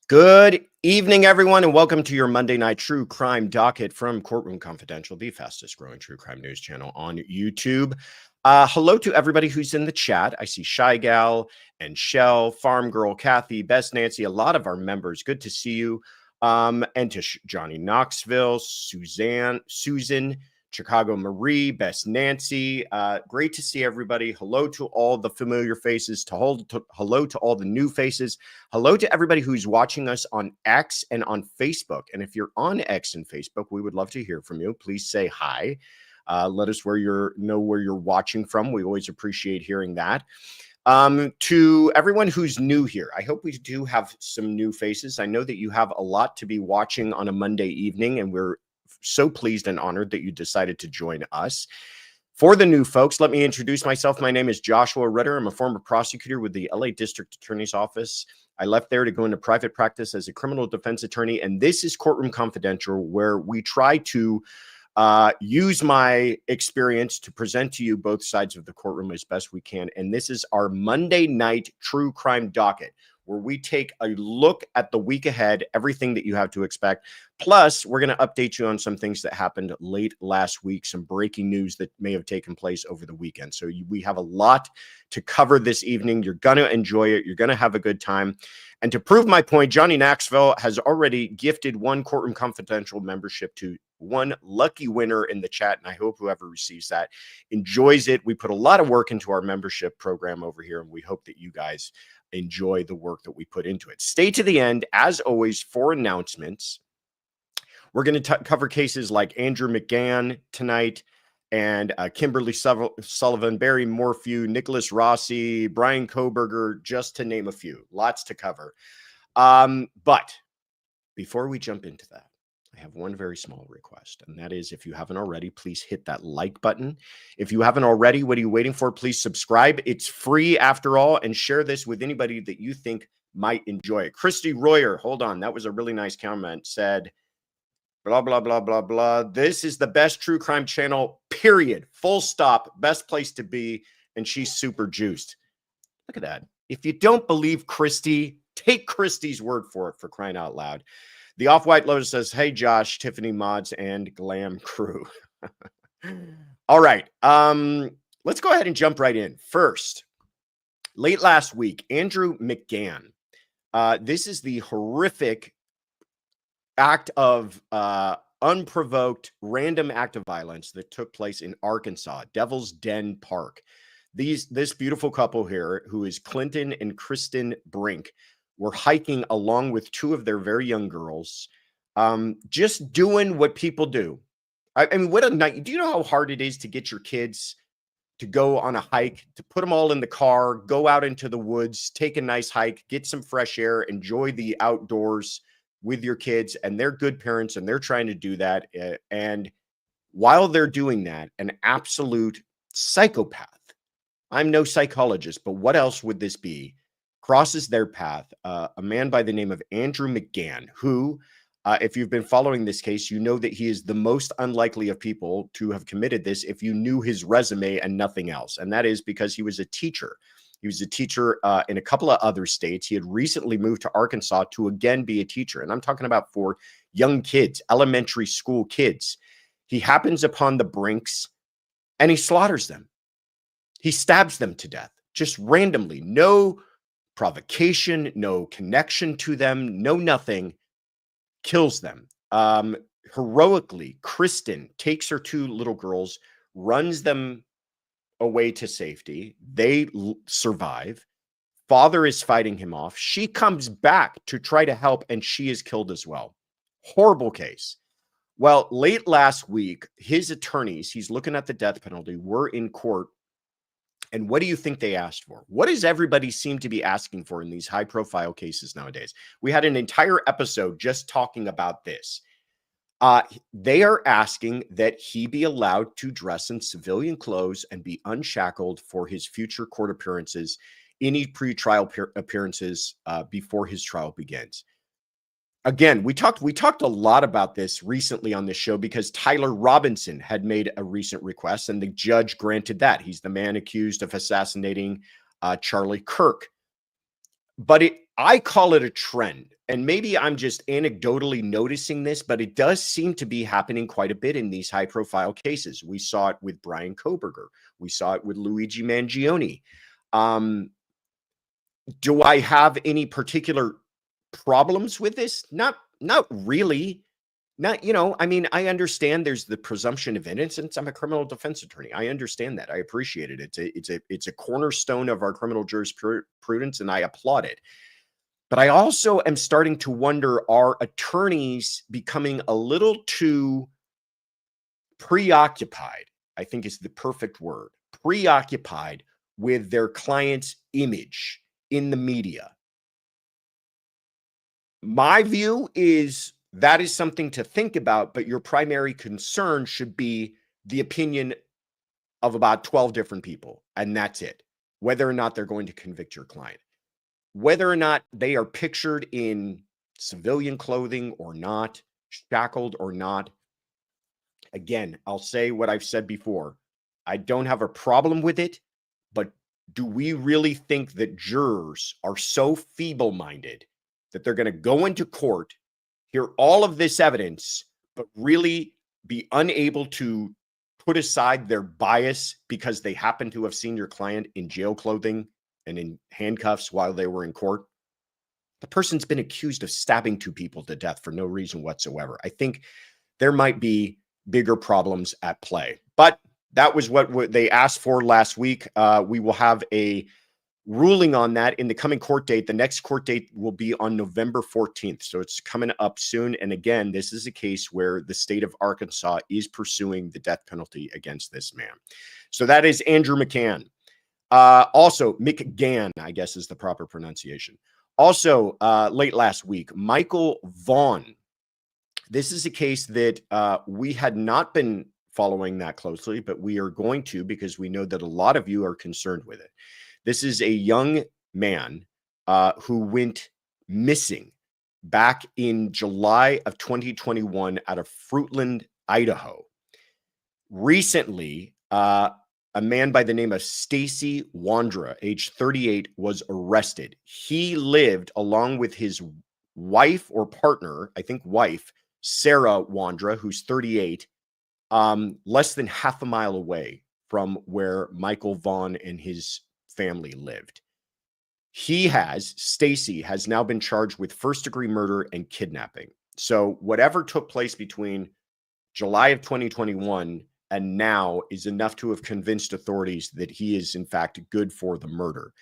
Good evening, everyone, and welcome to your Monday night true crime docket from Courtroom Confidential, the fastest growing true crime news channel on YouTube. Hello to everybody who's in the chat. I see Shy Gal and Shell, Farm Girl, Kathy, Best Nancy, a lot of our members. Good to see you. And to Johnny Knoxville, Susan, Chicago Marie, Best Nancy. Great to see everybody. Hello to all the familiar faces. Hello to all the new faces. Hello to everybody who's watching us on X and on Facebook. And if you're on X and Facebook, we would love to hear from you. Please say hi. Let us know where you're watching from. We always appreciate hearing that. To everyone who's new here, I hope we do have some new faces. I know that you have a lot to be watching on a Monday evening, and we're so pleased and honored that you decided to join us. For the new folks, let me introduce myself. My name is Joshua Ritter. I'm a former prosecutor with the LA District Attorney's Office. I left there to go into private practice as a criminal defense attorney, and this is Courtroom Confidential, where we try to use my experience to present to you both sides of the courtroom as best we can. And this is our Monday night true crime docket, where we take a look at the week ahead, everything that you have to expect. Plus, we're going to update you on some things that happened late last week, some breaking news that may have taken place over the weekend. So we have a lot to cover this evening. You're going to enjoy it. You're going to have a good time. And to prove my point, Johnny Knoxville has already gifted one Courtroom Confidential membership to one lucky winner in the chat, and I hope whoever receives that enjoys it. We put a lot of work into our membership program over here, and we hope that you guys enjoy the work that we put into it. Stay to the end, as always, for announcements. We're going to cover cases like Andrew McGann tonight, and Kimberly Sullivan, Barry Morphew, Nicholas Rossi, Bryan Kohberger, just to name a few. Lots to cover. But before we jump into that, I have one very small request, and that is, if you haven't already, please hit that like button. If you haven't already, what are you waiting for? Please subscribe. It's free after all, and share this with anybody that you think might enjoy it. Christy Royer, hold on. That was a really nice comment. Said, blah, blah, blah, blah, blah. This is the best true crime channel, period. Full stop. Best place to be. And she's super juiced. Look at that. If you don't believe Christy, take Christy's word for it, for crying out loud. The Off-White Lotus says, hey, Josh, Tiffany Mods, and Glam Crew. All right. Let's go ahead and jump right in. First, late last week, Andrew McGann. This is the horrific act of unprovoked random act of violence that took place in Arkansas, Devil's Den Park. This beautiful couple here, who is Clinton and Kristen Brink, were hiking along with two of their very young girls, just doing what people do. I mean, what a night. Do you know how hard it is to get your kids to go on a hike, to put them all in the car, go out into the woods, take a nice hike, get some fresh air, enjoy the outdoors with your kids? And they're good parents, and they're trying to do that. And while they're doing that, an absolute psychopath, I'm no psychologist, but what else would this be, crosses their path, a man by the name of Andrew McGann, who, if you've been following this case, you know that he is the most unlikely of people to have committed this if you knew his resume and nothing else. And that is because he was a teacher. He was a teacher in a couple of other states. He had recently moved to Arkansas to again be a teacher. And I'm talking about for young kids, elementary school kids. He happens upon the Brinks and he slaughters them. He stabs them to death, just randomly. No provocation, no connection to them, no nothing. Kills them. Heroically, Kristen takes her two little girls, runs them away to safety. They survive. Father is fighting him off. She comes back to try to help, and she is killed as well. Horrible case. Well, late last week, his attorneys, he's looking at the death penalty, were in court. And what do you think they asked for? What does everybody seem to be asking for in these high-profile cases nowadays? We had an entire episode just talking about this. They are asking that he be allowed to dress in civilian clothes and be unshackled for his future court appearances, any pre-trial appearances before his trial begins. Again, we talked a lot about this recently on this show because Tyler Robinson had made a recent request and the judge granted that. He's the man accused of assassinating Charlie Kirk. But I call it a trend, and maybe I'm just anecdotally noticing this, but it does seem to be happening quite a bit in these high-profile cases. We saw it with Bryan Kohberger. We saw it with Luigi Mangione. Do I have any particular problems with this? Not really. Not, I mean, I understand there's the presumption of innocence. I'm a criminal defense attorney. I understand that. I appreciate it. It's a cornerstone of our criminal jurisprudence, and I applaud it. But I also am starting to wonder, are attorneys becoming a little too preoccupied? I think is the perfect word. Preoccupied with their client's image in the media. My view is that is something to think about, but your primary concern should be the opinion of about 12 different people, and that's it. Whether or not they're going to convict your client. Whether or not they are pictured in civilian clothing or not, shackled or not. Again, I'll say what I've said before. I don't have a problem with it, but do we really think that jurors are so feeble-minded that they're going to go into court, hear all of this evidence, but really be unable to put aside their bias because they happen to have seen your client in jail clothing and in handcuffs while they were in court? The person's been accused of stabbing 2 people to death for no reason whatsoever. I think there might be bigger problems at play. But that was what they asked for last week. We will have a ruling on that in the coming court date. The next court date will be on November 14th. So it's coming up soon. And again, this is a case where the state of Arkansas is pursuing the death penalty against this man. So that is Andrew McGann. Also, McGann, I guess is the proper pronunciation. Also, late last week, Michael Vaughan. This is a case that we had not been following that closely, but we are going to because we know that a lot of you are concerned with it. This is a young man who went missing back in July of 2021 out of Fruitland, Idaho. Recently, a man by the name of Stacy Wandra, age 38, was arrested. He lived along with his wife or partner, I think wife, Sarah Wandra, who's 38, less than half a mile away from where Michael Vaughan and his family lived. Stacy has now been charged with first-degree murder and kidnapping. So whatever took place between July of 2021 and now is enough to have convinced authorities that he is in fact good for the murder.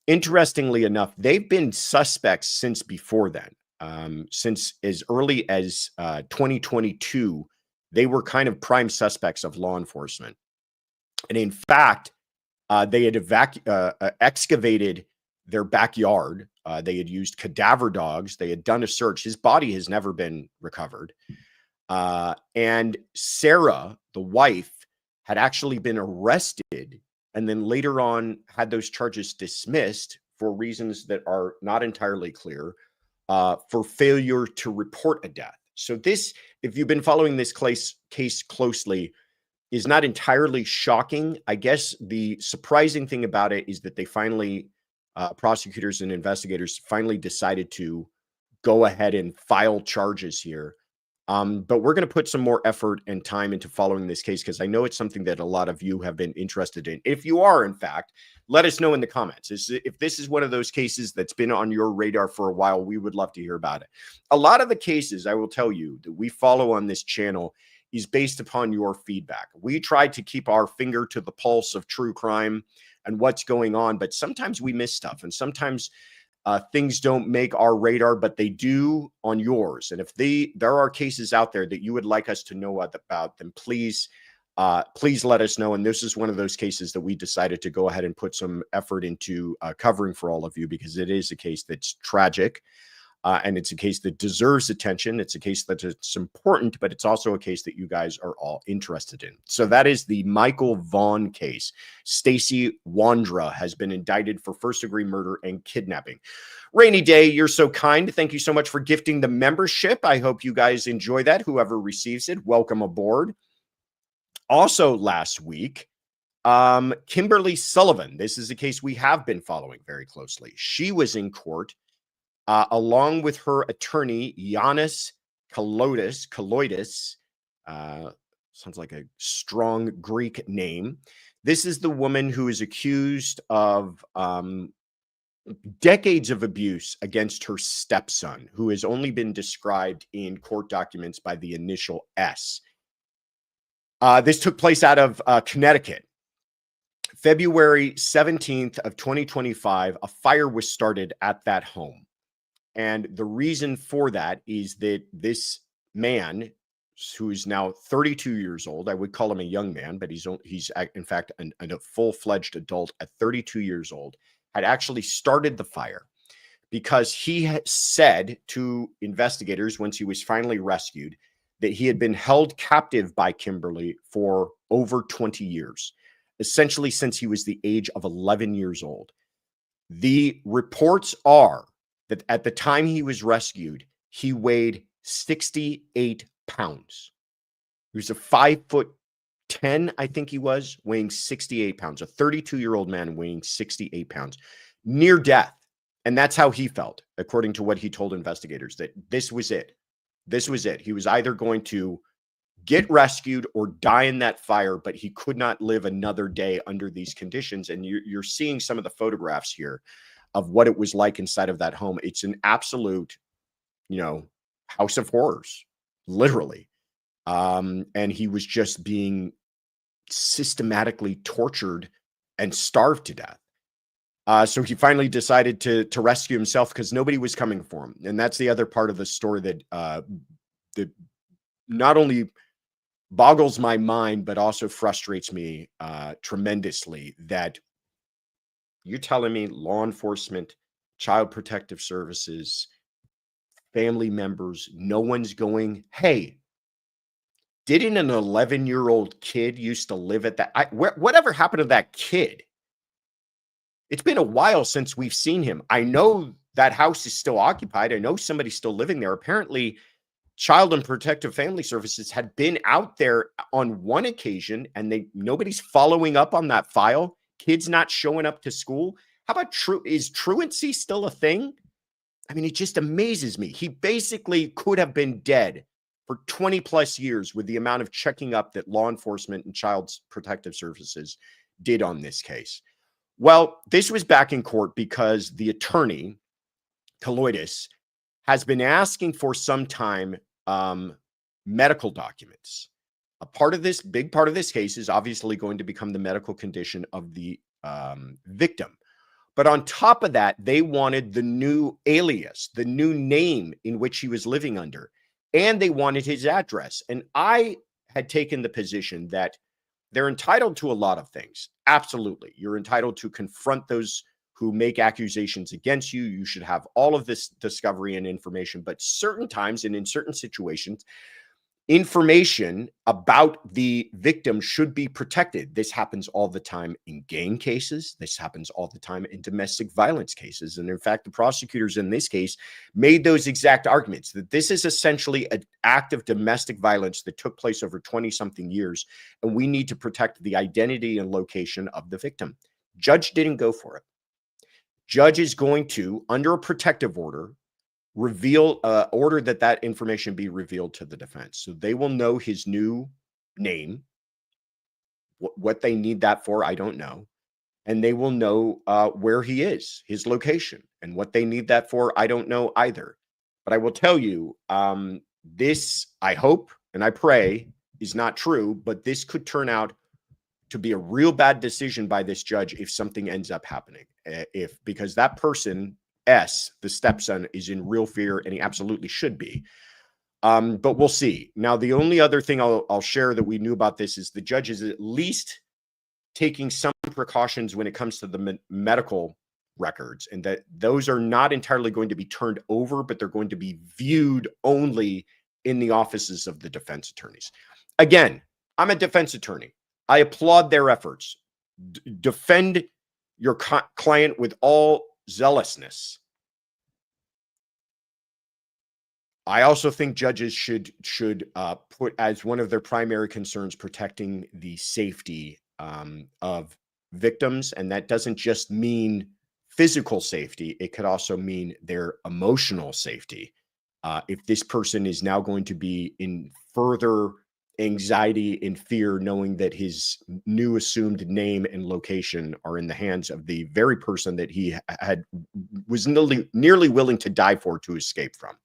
Interestingly enough, they've been suspects since before then. Since as early as 2022, they were kind of prime suspects of law enforcement. And in fact, they had excavated their backyard. They had used cadaver dogs. They had done a search. His body has never been recovered. And Sarah, the wife, had actually been arrested and then later on had those charges dismissed for reasons that are not entirely clear, for failure to report a death. So this, if you've been following this case closely, is not entirely shocking. I guess the surprising thing about it is that they finally, prosecutors and investigators finally decided to go ahead and file charges here. But we're going to put some more effort and time into following this case because I know it's something that a lot of you have been interested in. If you are, in fact, let us know in the comments. If this is one of those cases that's been on your radar for a while, we would love to hear about it. A lot of the cases, I will tell you, that we follow on this channel is based upon your feedback. We try to keep our finger to the pulse of true crime and what's going on, but sometimes we miss stuff, and sometimes things don't make our radar, but they do on yours. And if there are cases out there that you would like us to know about, then please let us know. And this is one of those cases that we decided to go ahead and put some effort into covering for all of you, because it is a case that's tragic. And it's a case that deserves attention. It's a case that's important, but it's also a case that you guys are all interested in. So that is the Michael Vaughan case. Stacy Wandra has been indicted for first-degree murder and kidnapping. Rainy Day, you're so kind. Thank you so much for gifting the membership. I hope you guys enjoy that. Whoever receives it, welcome aboard. Also last week, Kimberly Sullivan. This is a case we have been following very closely. She was in court along with her attorney, Yanis Kaloidis. Sounds like a strong Greek name. This is the woman who is accused of decades of abuse against her stepson, who has only been described in court documents by the initial S. This took place out of Connecticut. February 17th of 2025, a fire was started at that home. And the reason for that is that this man, who is now 32 years old, I would call him a young man, but he's in fact a full-fledged adult at 32 years old, had actually started the fire because he had said to investigators once he was finally rescued that he had been held captive by Kimberly for over 20 years, essentially since he was the age of 11 years old. The reports are that at the time he was rescued, he weighed 68 pounds. He was a 5'10", I think he was, weighing 68 pounds, a 32-year-old man weighing 68 pounds, near death. And that's how he felt, according to what he told investigators, that this was it. This was it. He was either going to get rescued or die in that fire, but he could not live another day under these conditions. And you're seeing some of the photographs here of what it was like inside of that home. It's an absolute, house of horrors, literally. And he was just being systematically tortured and starved to death. So he finally decided to rescue himself because nobody was coming for him. And that's the other part of the story that not only boggles my mind, but also frustrates me tremendously, that you're telling me law enforcement, child protective services, family members, no one's going, hey, didn't an 11-year-old kid used to live at that? Whatever happened to that kid? It's been a while since we've seen him. I know that house is still occupied. I know somebody's still living there. Apparently, Child and Protective Family Services had been out there on one occasion, and nobody's following up on that file. Kids not showing up to school. How about is truancy still a thing? I mean, it just amazes me. He basically could have been dead for 20 plus years with the amount of checking up that law enforcement and Child Protective Services did on this case. Well, this was back in court because the attorney, Kaloidis, has been asking for some time medical documents. Big part of this case is obviously going to become the medical condition of the victim. But on top of that, they wanted the new alias, the new name in which he was living under, and they wanted his address. And I had taken the position that they're entitled to a lot of things. Absolutely. You're entitled to confront those who make accusations against you. You should have all of this discovery and information, but certain times and in certain situations, information about the victim should be protected. This happens all the time in gang cases. This happens all the time in domestic violence cases. And in fact, the prosecutors in this case made those exact arguments, that this is essentially an act of domestic violence that took place over 20-something years, and we need to protect the identity and location of the victim. Judge didn't go for it. Judge is going to, under a protective order, order that information be revealed to the defense. So they will know his new name. What they need that for, I don't know. And they will know where he is, his location. And what they need that for, I don't know either. But I will tell you, this, I hope and I pray, is not true, but this could turn out to be a real bad decision by this judge if something ends up happening. Because that person, S, the stepson, is in real fear, and he absolutely should be. But we'll see. Now, the only other thing I'll share that we knew about this is the judge is at least taking some precautions when it comes to the medical records, and that those are not entirely going to be turned over, but they're going to be viewed only in the offices of the defense attorneys. Again, I'm a defense attorney. I applaud their efforts. Defend your client with all zealousness. I also think judges should put as one of their primary concerns protecting the safety of victims, and that doesn't just mean physical safety. It could also mean their emotional safety. If this person is now going to be in further anxiety and fear, knowing that his new assumed name and location are in the hands of the very person that he was nearly willing to die for to escape from.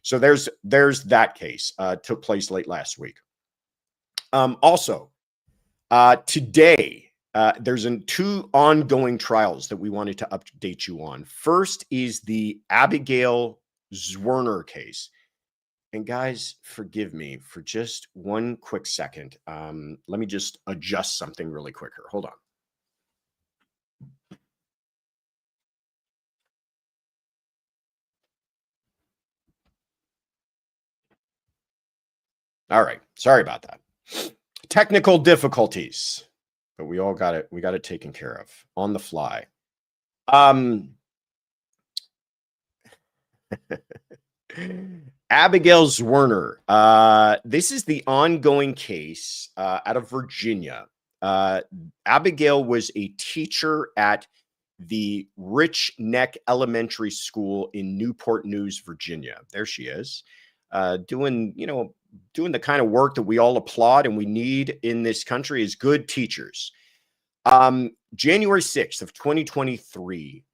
So there's that case. Took place late last week. Also, today, there's two ongoing trials that we wanted to update you on. First is the Abigail Zwerner case. And guys, forgive me for just one quick second. Let me just adjust something really quick here. Hold on. All right. Sorry about that. Technical difficulties, but we all got it. We got it taken care of on the fly. Abigail Zwerner. This is the ongoing case out of Virginia. Abigail was a teacher at the Rich Neck Elementary School in Newport News, Virginia. There she is, doing the kind of work that we all applaud and we need in this country is good teachers. January 6th of 2023,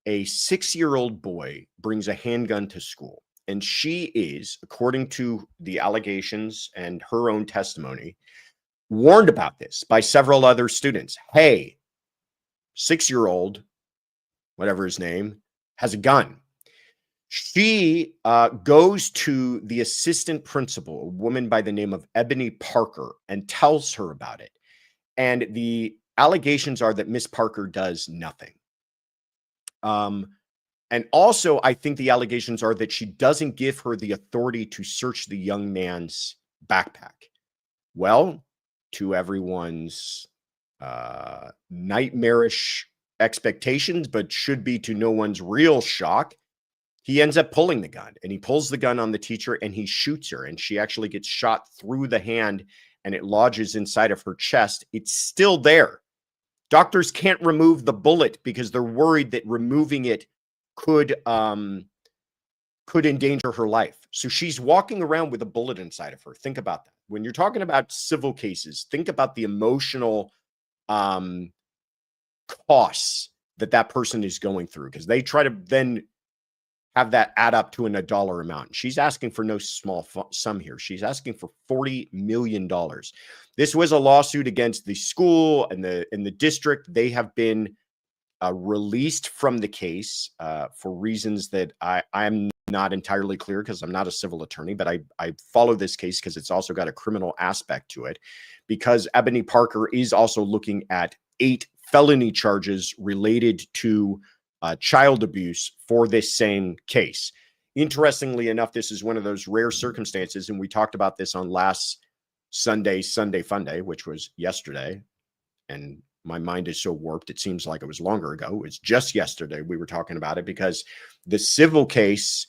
a 6-year-old boy brings a handgun to school. And she is, according to the allegations and her own testimony, warned about this by several other students. Hey, 6-year-old, whatever his name, has a gun. She goes to the assistant principal, a woman by the name of Ebony Parker, and tells her about it. And the allegations are that Miss Parker does nothing. And also, I think the allegations are that she doesn't give her the authority to search the young man's backpack. Well, to everyone's nightmarish expectations, but should be to no one's real shock, he ends up pulling the gun, and he pulls the gun on the teacher and he shoots her, and she actually gets shot through the hand and it lodges inside of her chest. It's still there. Doctors can't remove the bullet because they're worried that removing it could endanger her life. So she's walking around with a bullet inside of her. Think about that. When you're talking about civil cases, think about the emotional costs that person is going through, because they try to then have that add up to a dollar amount. She's asking for no small sum here. She's asking for $40 million. This was a lawsuit against the school and the district. They have been released from the case for reasons that I'm not entirely clear, because I'm not a civil attorney, but I follow this case because it's also got a criminal aspect to it, because Ebony Parker is also looking at 8 felony charges related to child abuse for this same case. Interestingly enough, this is one of those rare circumstances, and we talked about this on last Sunday Fun Day, which was yesterday, and my mind is so warped, it seems like it was longer ago. It's just yesterday we were talking about it, because the civil case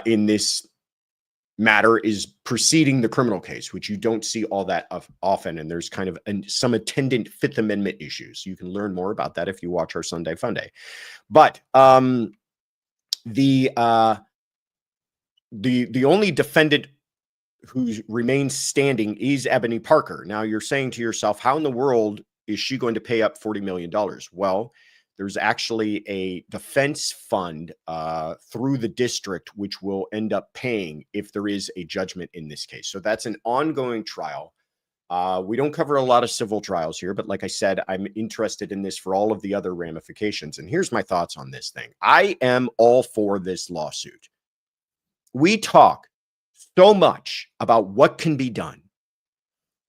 in this matter is preceding the criminal case, which you don't see all that often. And there's kind of some attendant Fifth Amendment issues. You can learn more about that if you watch our Sunday Fun Day. But the only defendant who remains standing is Ebony Parker. Now you're saying to yourself, how in the world is she going to pay up $40 million? Well, there's actually a defense fund through the district, which will end up paying if there is a judgment in this case. So that's an ongoing trial. We don't cover a lot of civil trials here, but like I said, I'm interested in this for all of the other ramifications. And here's my thoughts on this thing. I am all for this lawsuit. We talk so much about what can be done.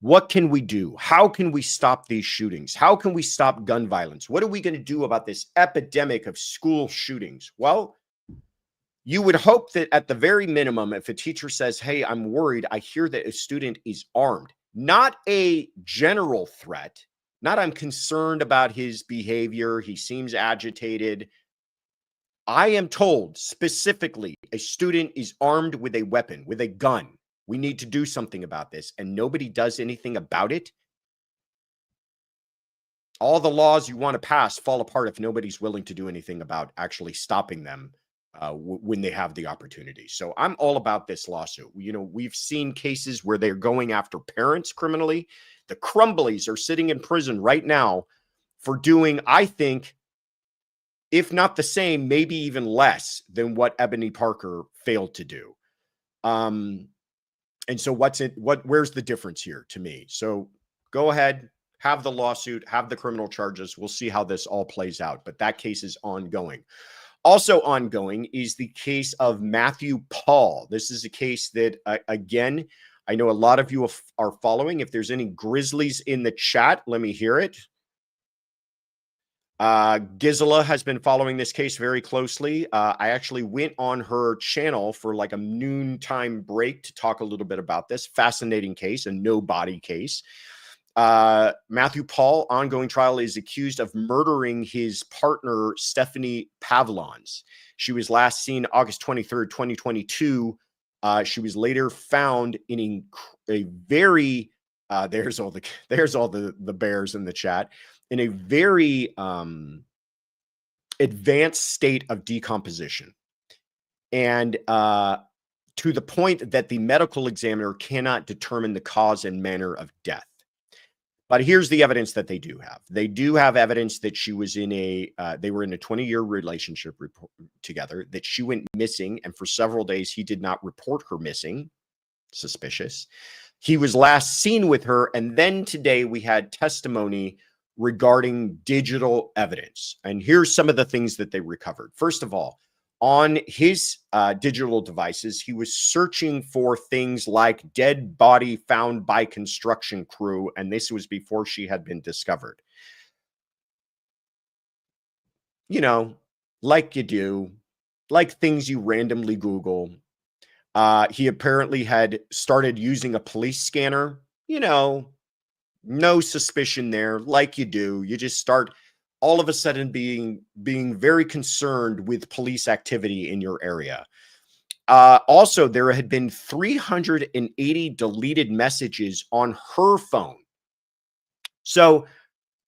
What can we do? How can we stop these shootings? How can we stop gun violence? What are we going to do about this epidemic of school shootings? Well, you would hope that at the very minimum, if a teacher says, hey, I'm worried, I hear that a student is armed, not a general threat, not I'm concerned about his behavior, he seems agitated. I am told specifically a student is armed with a weapon, with a gun. We need to do something about this, and nobody does anything about it. all the laws you want to pass fall apart if nobody's willing to do anything about actually stopping them when they have the opportunity. So I'm all about this lawsuit. You know, we've seen cases where they're going after parents criminally. The Crumbleys are sitting in prison right now for doing, I think, if not the same, maybe even less than what Ebony Parker failed to do. And so where's the difference here to me? So go ahead, have the lawsuit, have the criminal charges. We'll see how this all plays out, but that case is ongoing. Also ongoing is the case of Matthew Pahl. This is a case that, again, I know a lot of you are following. If there's any Grizzlies in the chat, let me hear it. Gisela has been following this case very closely. I actually went on her channel for like a noontime break to talk a little bit about this fascinating case, a no body case. Matthew Pahl, ongoing trial, is accused of murdering his partner, Stephanie Pavlons. She was last seen August 23rd, 2022. She was later found in a very, there's all the bears in the chat, in a very advanced state of decomposition. And to the point that the medical examiner cannot determine the cause and manner of death. But here's the evidence that they do have. They do have evidence that she was in they were in a 20-year relationship together, that she went missing, and for several days he did not report her missing. Suspicious. He was last seen with her, and then today we had testimony regarding digital evidence. And here's some of the things that they recovered. First of all, on his digital devices, he was searching for things like dead body found by construction crew, and this was before she had been discovered. You know, like you do, like things you randomly Google. He apparently had started using a police scanner. You know, no suspicion there, like you do. You just start all of a sudden being very concerned with police activity in your area. Also, there had been 380 deleted messages on her phone. So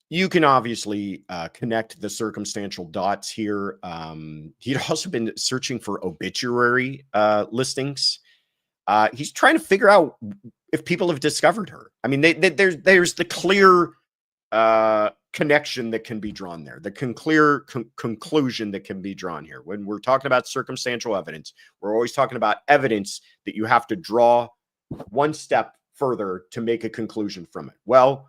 you can obviously connect the circumstantial dots here. He'd also been searching for obituary listings. He's trying to figure out if people have discovered her. I mean, there's the clear connection that can be drawn there, the clear conclusion that can be drawn here. When we're talking about circumstantial evidence, we're always talking about evidence that you have to draw one step further to make a conclusion from it. Well,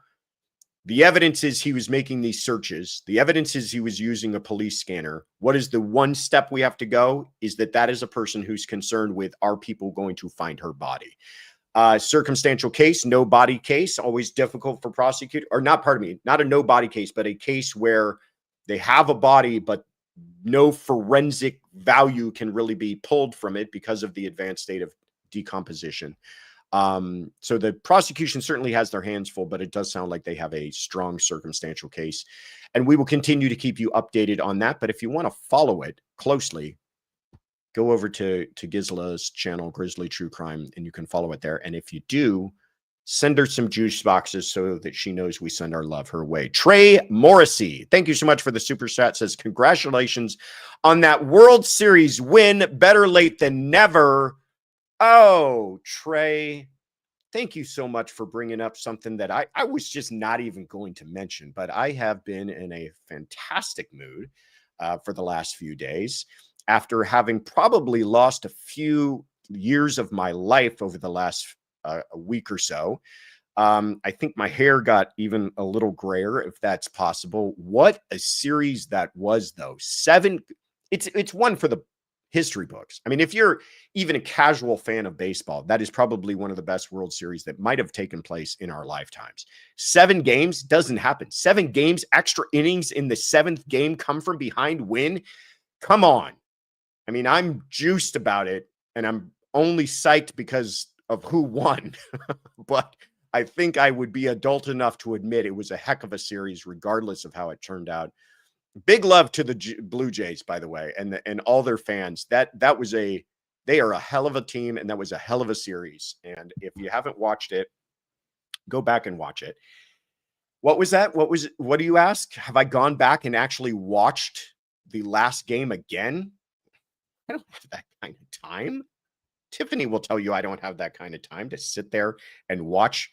the evidence is he was making these searches. The evidence is he was using a police scanner. What is the one step we have to go? Is that is a person who's concerned with, are people going to find her body? Circumstantial case, no body case, always difficult for prosecutor, or not, pardon me, not a no body case, but a case where they have a body, but no forensic value can really be pulled from it because of the advanced state of decomposition. So the prosecution certainly has their hands full, but it does sound like they have a strong circumstantial case, and we will continue to keep you updated on that. But if you want to follow it closely, go over to Gisela's channel, Grizzly True Crime, and you can follow it there. And if you do, send her some juice boxes so that she knows we send our love her way. Trey Morrissey, thank you so much for the super chat. Says, congratulations on that World Series win. Better late than never. Oh, Trey, thank you so much for bringing up something that I was just not even going to mention, but I have been in a fantastic mood for the last few days, after having probably lost a few years of my life over the last a week or so. I think my hair got even a little grayer, if that's possible. What a series that was, though. It's one for the history books. I mean, if you're even a casual fan of baseball, that is probably one of the best World Series that might have taken place in our lifetimes. 7 games doesn't happen. 7 games, extra innings in the 7th game, come from behind, win. Come on. I mean, I'm juiced about it, and I'm only psyched because of who won. But I think I would be adult enough to admit it was a heck of a series, regardless of how it turned out. Big love to the Blue Jays, by the way, and all their fans. They are a hell of a team, and that was a hell of a series. And if you haven't watched it, go back and watch it. What was that? What do you ask? Have I gone back and actually watched the last game again? I don't have that kind of time. Tiffany will tell you I don't have that kind of time to sit there and watch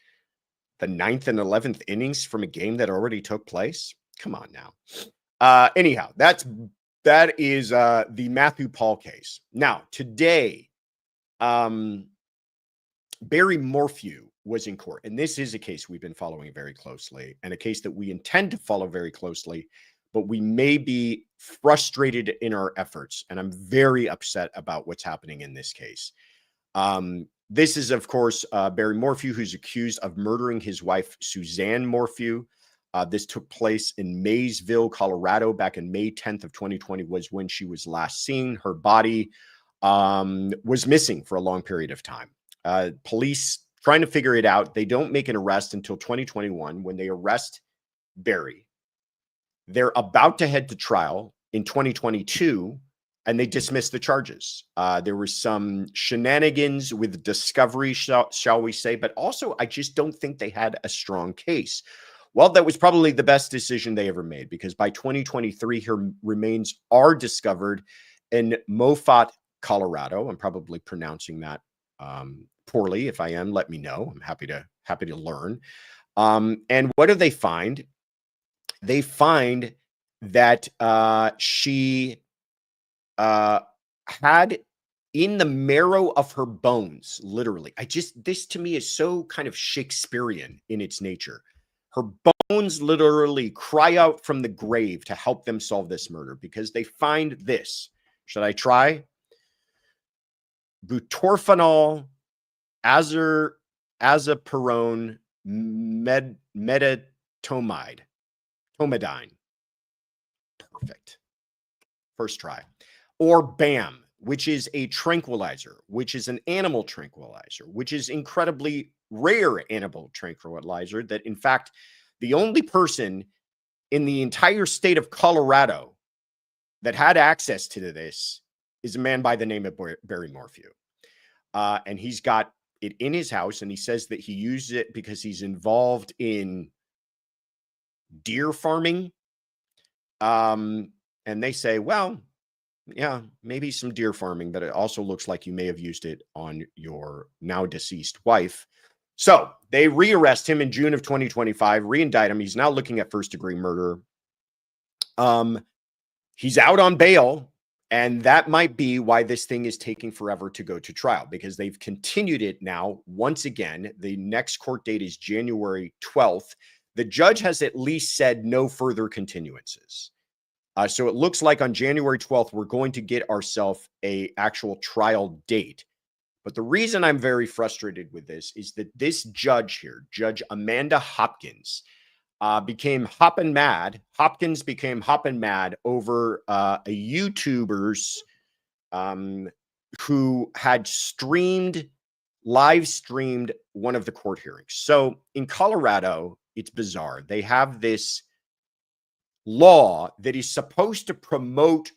the 9th and 11th innings from a game that already took place. Come on now. Anyhow, that is the Matthew Pahl case. Now, today, Barry Morphew was in court, and this is a case we've been following very closely, and a case that we intend to follow very closely, but we may be frustrated in our efforts, and I'm very upset about what's happening in this case. This is, of course, Barry Morphew, who's accused of murdering his wife, Suzanne Morphew. This took place in Maysville, Colorado, back in May 10th of 2020 was when she was last seen. Her body was missing for a long period of time. Police trying to figure it out. They don't make an arrest until 2021 when they arrest Barry. They're about to head to trial in 2022, and they dismiss the charges. There was some shenanigans with discovery, shall we say, but also I just don't think they had a strong case. Well, that was probably the best decision they ever made, because by 2023, her remains are discovered in Moffat, Colorado. I'm probably pronouncing that poorly. If I am, let me know. I'm happy to learn. And what do they find? They find that she had in the marrow of her bones, literally. This to me is so kind of Shakespearean in its nature. Her bones literally cry out from the grave to help them solve this murder, because they find this. Should I try? Butorphanol, azaperone, medetomidine. Perfect. First try. Or BAM, which is a tranquilizer, which is an animal tranquilizer, which is incredibly rare animal tranquilizer that, in fact, the only person in the entire state of Colorado that had access to this is a man by the name of Barry Morphew. And he's got it in his house, and he says that he used it because he's involved in deer farming. And they say, well, yeah, maybe some deer farming, but it also looks like you may have used it on your now deceased wife. So they rearrest him in June of 2025, reindict him. He's now looking at first-degree murder. He's out on bail, and that might be why this thing is taking forever to go to trial, because they've continued it now once again. The next court date is January 12th. The judge has at least said no further continuances. So it looks like on January 12th, we're going to get ourselves an actual trial date. But the reason I'm very frustrated with this is that this judge here, Judge Amanda Hopkins, became hopping mad. Hopkins became hopping mad over a YouTubers who had live streamed one of the court hearings. So in Colorado, it's bizarre. They have this law that is supposed to promote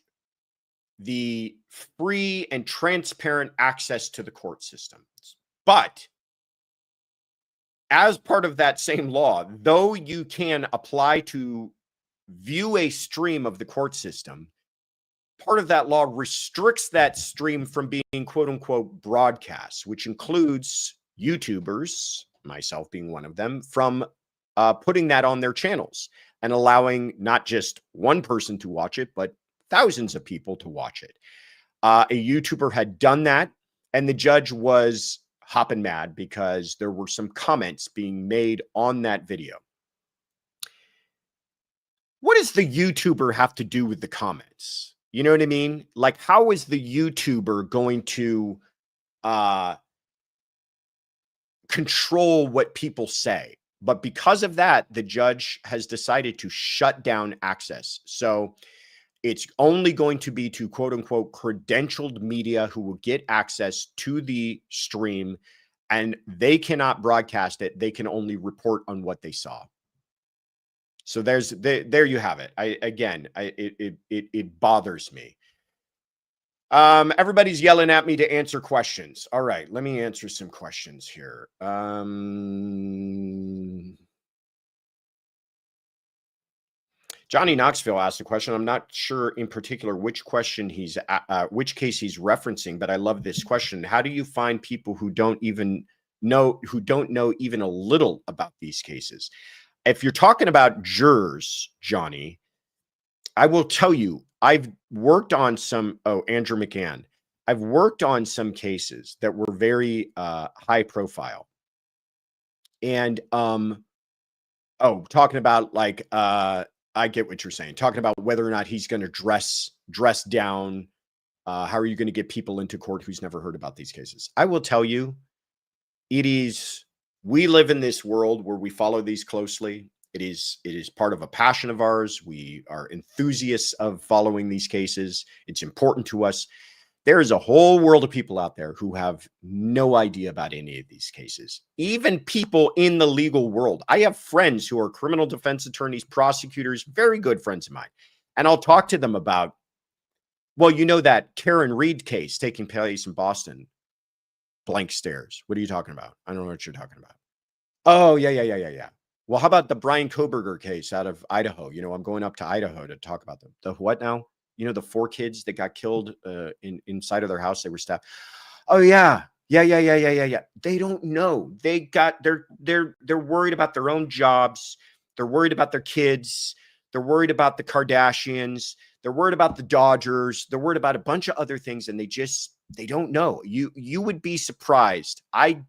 the free and transparent access to the court system. But as part of that same law, though you can apply to view a stream of the court system, part of that law restricts that stream from being quote unquote broadcast, which includes YouTubers, myself being one of them, from putting that on their channels and allowing not just one person to watch it, but thousands of people to watch it. A YouTuber had done that, and the judge was hopping mad because there were some comments being made on that video. What does the YouTuber have to do with the comments? You know what I mean? Like, how is the YouTuber going to control what people say? But because of that, the judge has decided to shut down access. So it's only going to be to quote unquote credentialed media who will get access to the stream, and they cannot broadcast it. They can only report on what they saw. So there you have it. It bothers me. Everybody's yelling at me to answer questions. All right, let me answer some questions here. Johnny Knoxville asked a question. I'm not sure in particular which question which case he's referencing, but I love this question. How do you find people who don't know even a little about these cases? If you're talking about jurors, Johnny, I will tell you, I've worked on some, Andrew McGann. I've worked on some cases that were very high profile. And talking about like I get what you're saying. Talking about whether or not he's going to dress down. How are you going to get people into court who's never heard about these cases? I will tell you, we live in this world where we follow these closely. It is part of a passion of ours. We are enthusiasts of following these cases. It's important to us. There is a whole world of people out there who have no idea about any of these cases, even people in the legal world. I have friends who are criminal defense attorneys, prosecutors, very good friends of mine. And I'll talk to them about, well, you know, that Karen Reed case taking place in Boston, blank stares. What are you talking about? I don't know what you're talking about. Oh, yeah. Well, how about the Bryan Kohberger case out of Idaho? You know, I'm going up to Idaho to talk about them. The what now? You know, the 4 kids that got killed inside of their house. They were stabbed. Oh yeah. They don't know. They're worried about their own jobs. They're worried about their kids. They're worried about the Kardashians. They're worried about the Dodgers. They're worried about a bunch of other things, and they don't know. You would be surprised. I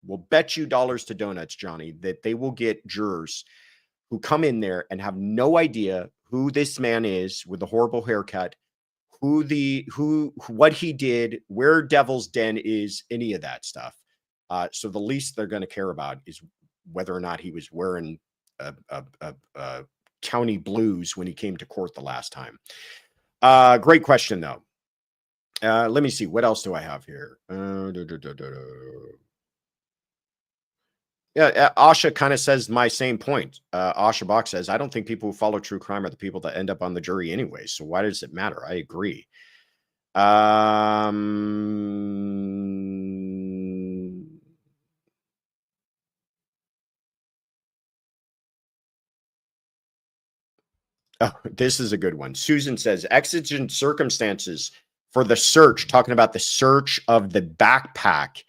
will bet you dollars to donuts, Johnny, that they will get jurors who come in there and have no idea who this man is with the horrible haircut, what he did, where Devil's Den is, any of that stuff. So the least they're going to care about is whether or not he was wearing county blues when he came to court the last time. Great question, though. Let me see. What else do I have here? Yeah, Asha kind of says my same point. Asha Bach says, I don't think people who follow true crime are the people that end up on the jury anyway. So why does it matter? I agree. Oh, this is a good one. Susan says, exigent circumstances for the search, talking about the search of the backpack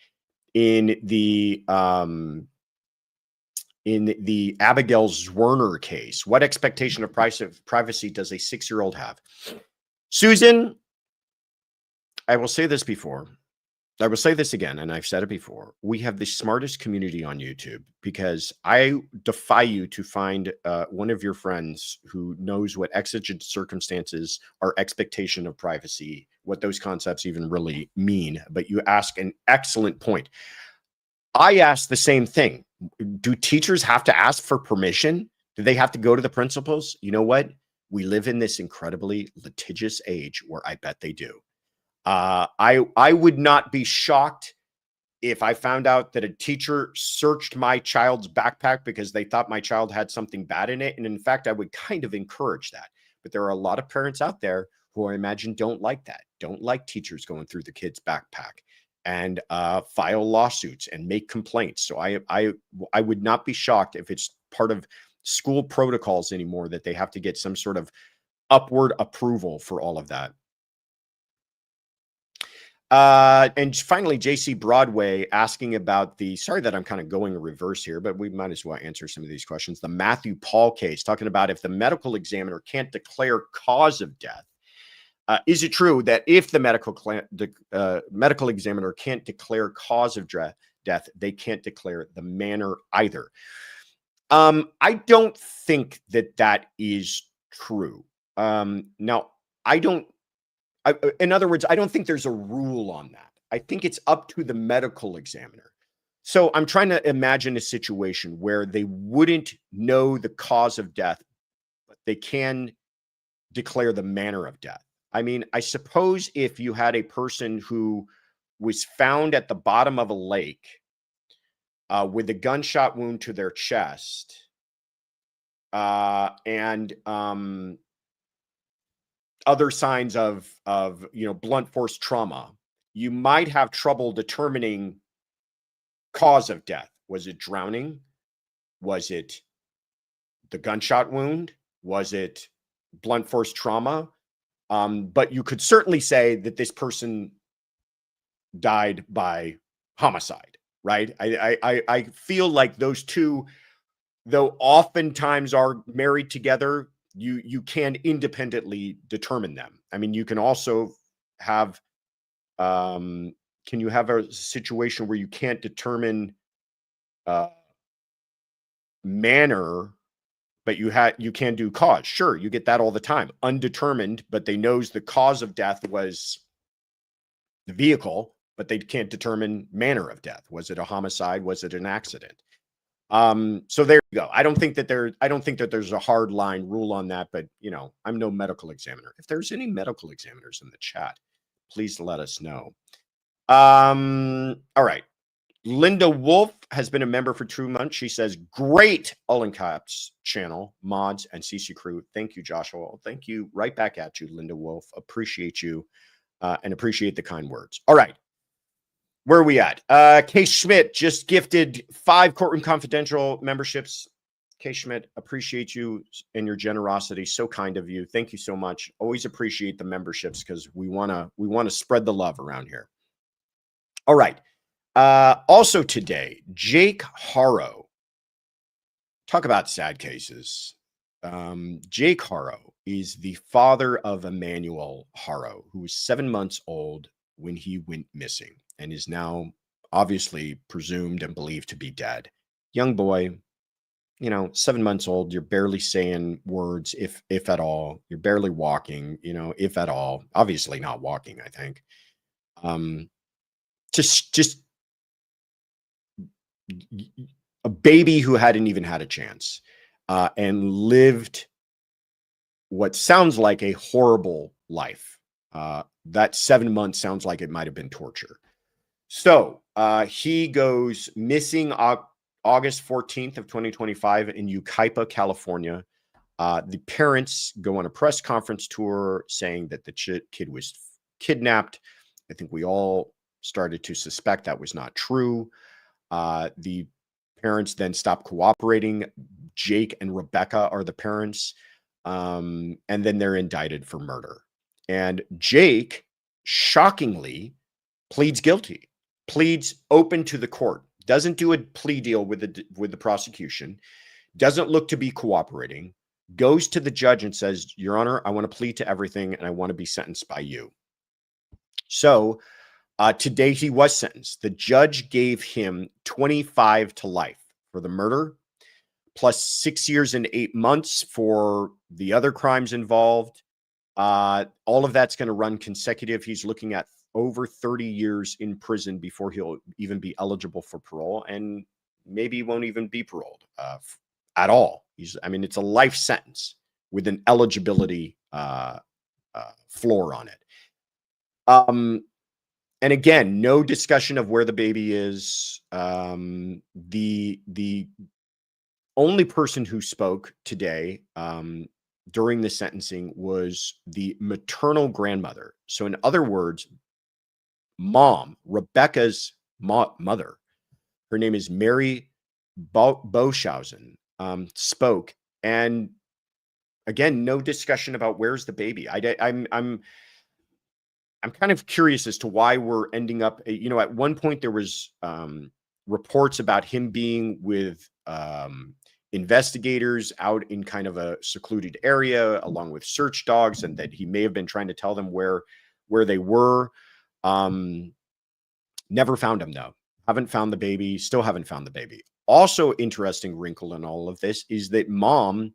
in the Abigail Zwerner case. What expectation of privacy does a 6-year-old have? Susan, I will say this before. I will say this again, and I've said it before. We have the smartest community on YouTube, because I defy you to find one of your friends who knows what exigent circumstances or expectation of privacy, what those concepts even really mean. But you ask an excellent point. I ask the same thing. Do teachers have to ask for permission? Do they have to go to the principals? You know what? We live in this incredibly litigious age where I bet they do. I would not be shocked if I found out that a teacher searched my child's backpack because they thought my child had something bad in it. And in fact, I would kind of encourage that. But there are a lot of parents out there who I imagine don't like that, don't like teachers going through the kid's backpack and file lawsuits and make complaints. So I would not be shocked if it's part of school protocols anymore that they have to get some sort of upward approval for all of that. And finally, JC Broadway asking about sorry that I'm kind of going in reverse here, but we might as well answer some of these questions. The Matthew Pahl case, talking about if the medical examiner can't declare cause of death, is it true that if the medical examiner can't declare cause of death, they can't declare the manner either? I don't think that is true. Now, in other words, I don't think there's a rule on that. I think it's up to the medical examiner. So I'm trying to imagine a situation where they wouldn't know the cause of death, but they can declare the manner of death. I mean, I suppose if you had a person who was found at the bottom of a lake with a gunshot wound to their chest and other signs of blunt force trauma, you might have trouble determining cause of death. Was it drowning? Was it the gunshot wound? Was it blunt force trauma? But you could certainly say that this person died by homicide, right? I feel like those two, though oftentimes are married together, you can independently determine them. I mean, you can also have can you have a situation where you can't determine manner, but you can do cause? Sure, you get that all the time. Undetermined, but they knows the cause of death was the vehicle, but they can't determine manner of death. Was it a homicide? Was it an accident? So there you go. I don't think that there's a hard line rule on that, but you know, I'm no medical examiner. If there's any medical examiners in the chat, please let us know. All right. Linda Wolf has been a member for 2 months. She says, great, all in caps, channel, mods, and CC crew. Thank you, Joshua. Thank you. Right back at you, Linda Wolf. Appreciate you and appreciate the kind words. All right. Where are we at? Kay Schmidt just gifted 5 Courtroom Confidential memberships. Kay Schmidt, appreciate you and your generosity. So kind of you. Thank you so much. Always appreciate the memberships because we want to spread the love around here. All right. Also today, Jake Haro. Talk about sad cases. Jake Haro is the father of Emmanuel Haro, who was 7 months old when he went missing and is now obviously presumed and believed to be dead. Young boy, you know, 7 months old. You're barely saying words, if at all. You're barely walking, you know, if at all. Obviously not walking, I think. Just a baby who hadn't even had a chance and lived what sounds like a horrible life. That 7 months sounds like it might have been torture. So he goes missing August 14th of 2025 in Yucaipa, California. The parents go on a press conference tour saying that the kid was kidnapped. I think we all started to suspect that was not true. The parents then stopped cooperating. Jake and Rebecca are the parents. And then they're indicted for murder. And Jake, shockingly, pleads guilty, pleads open to the court, doesn't do a plea deal with the prosecution, doesn't look to be cooperating, goes to the judge and says, Your Honor, I want to plead to everything and I want to be sentenced by you. So today he was sentenced. The judge gave him 25 to life for the murder, plus 6 years and 8 months for the other crimes involved. All of that's going to run consecutive. He's looking at over 30 years in prison before he'll even be eligible for parole, and maybe he won't even be paroled at all. It's a life sentence with an eligibility floor on it. And again, no discussion of where the baby is. The only person who spoke today during the sentencing was the maternal grandmother. So in other words, mom, Rebecca's mother, her name is Mary Boschhausen, spoke. And again, no discussion about where's the baby. I'm kind of curious as to why we're ending up, you know, at one point there was reports about him being with investigators out in kind of a secluded area along with search dogs, and that he may have been trying to tell them where they were. Never found him though. Haven't found the baby. Still haven't found the baby. Also interesting wrinkle in all of this is that mom,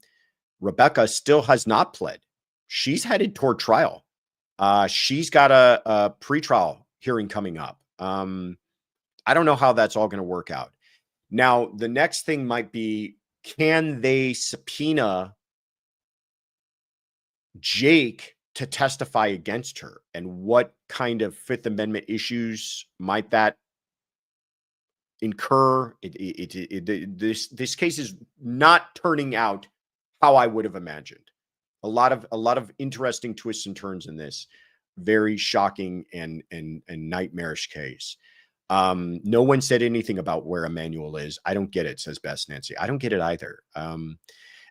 Rebecca, still has not pled. She's headed toward trial. She's got a pretrial hearing coming up. I don't know how that's all going to work out. Now, the next thing might be, can they subpoena Jake to testify against her? And what kind of Fifth Amendment issues might that incur? This case is not turning out how I would have imagined. A lot of interesting twists and turns in this very shocking and nightmarish case. No one said anything about where Emmanuel is. I don't get it, says Best Nancy. I don't get it either.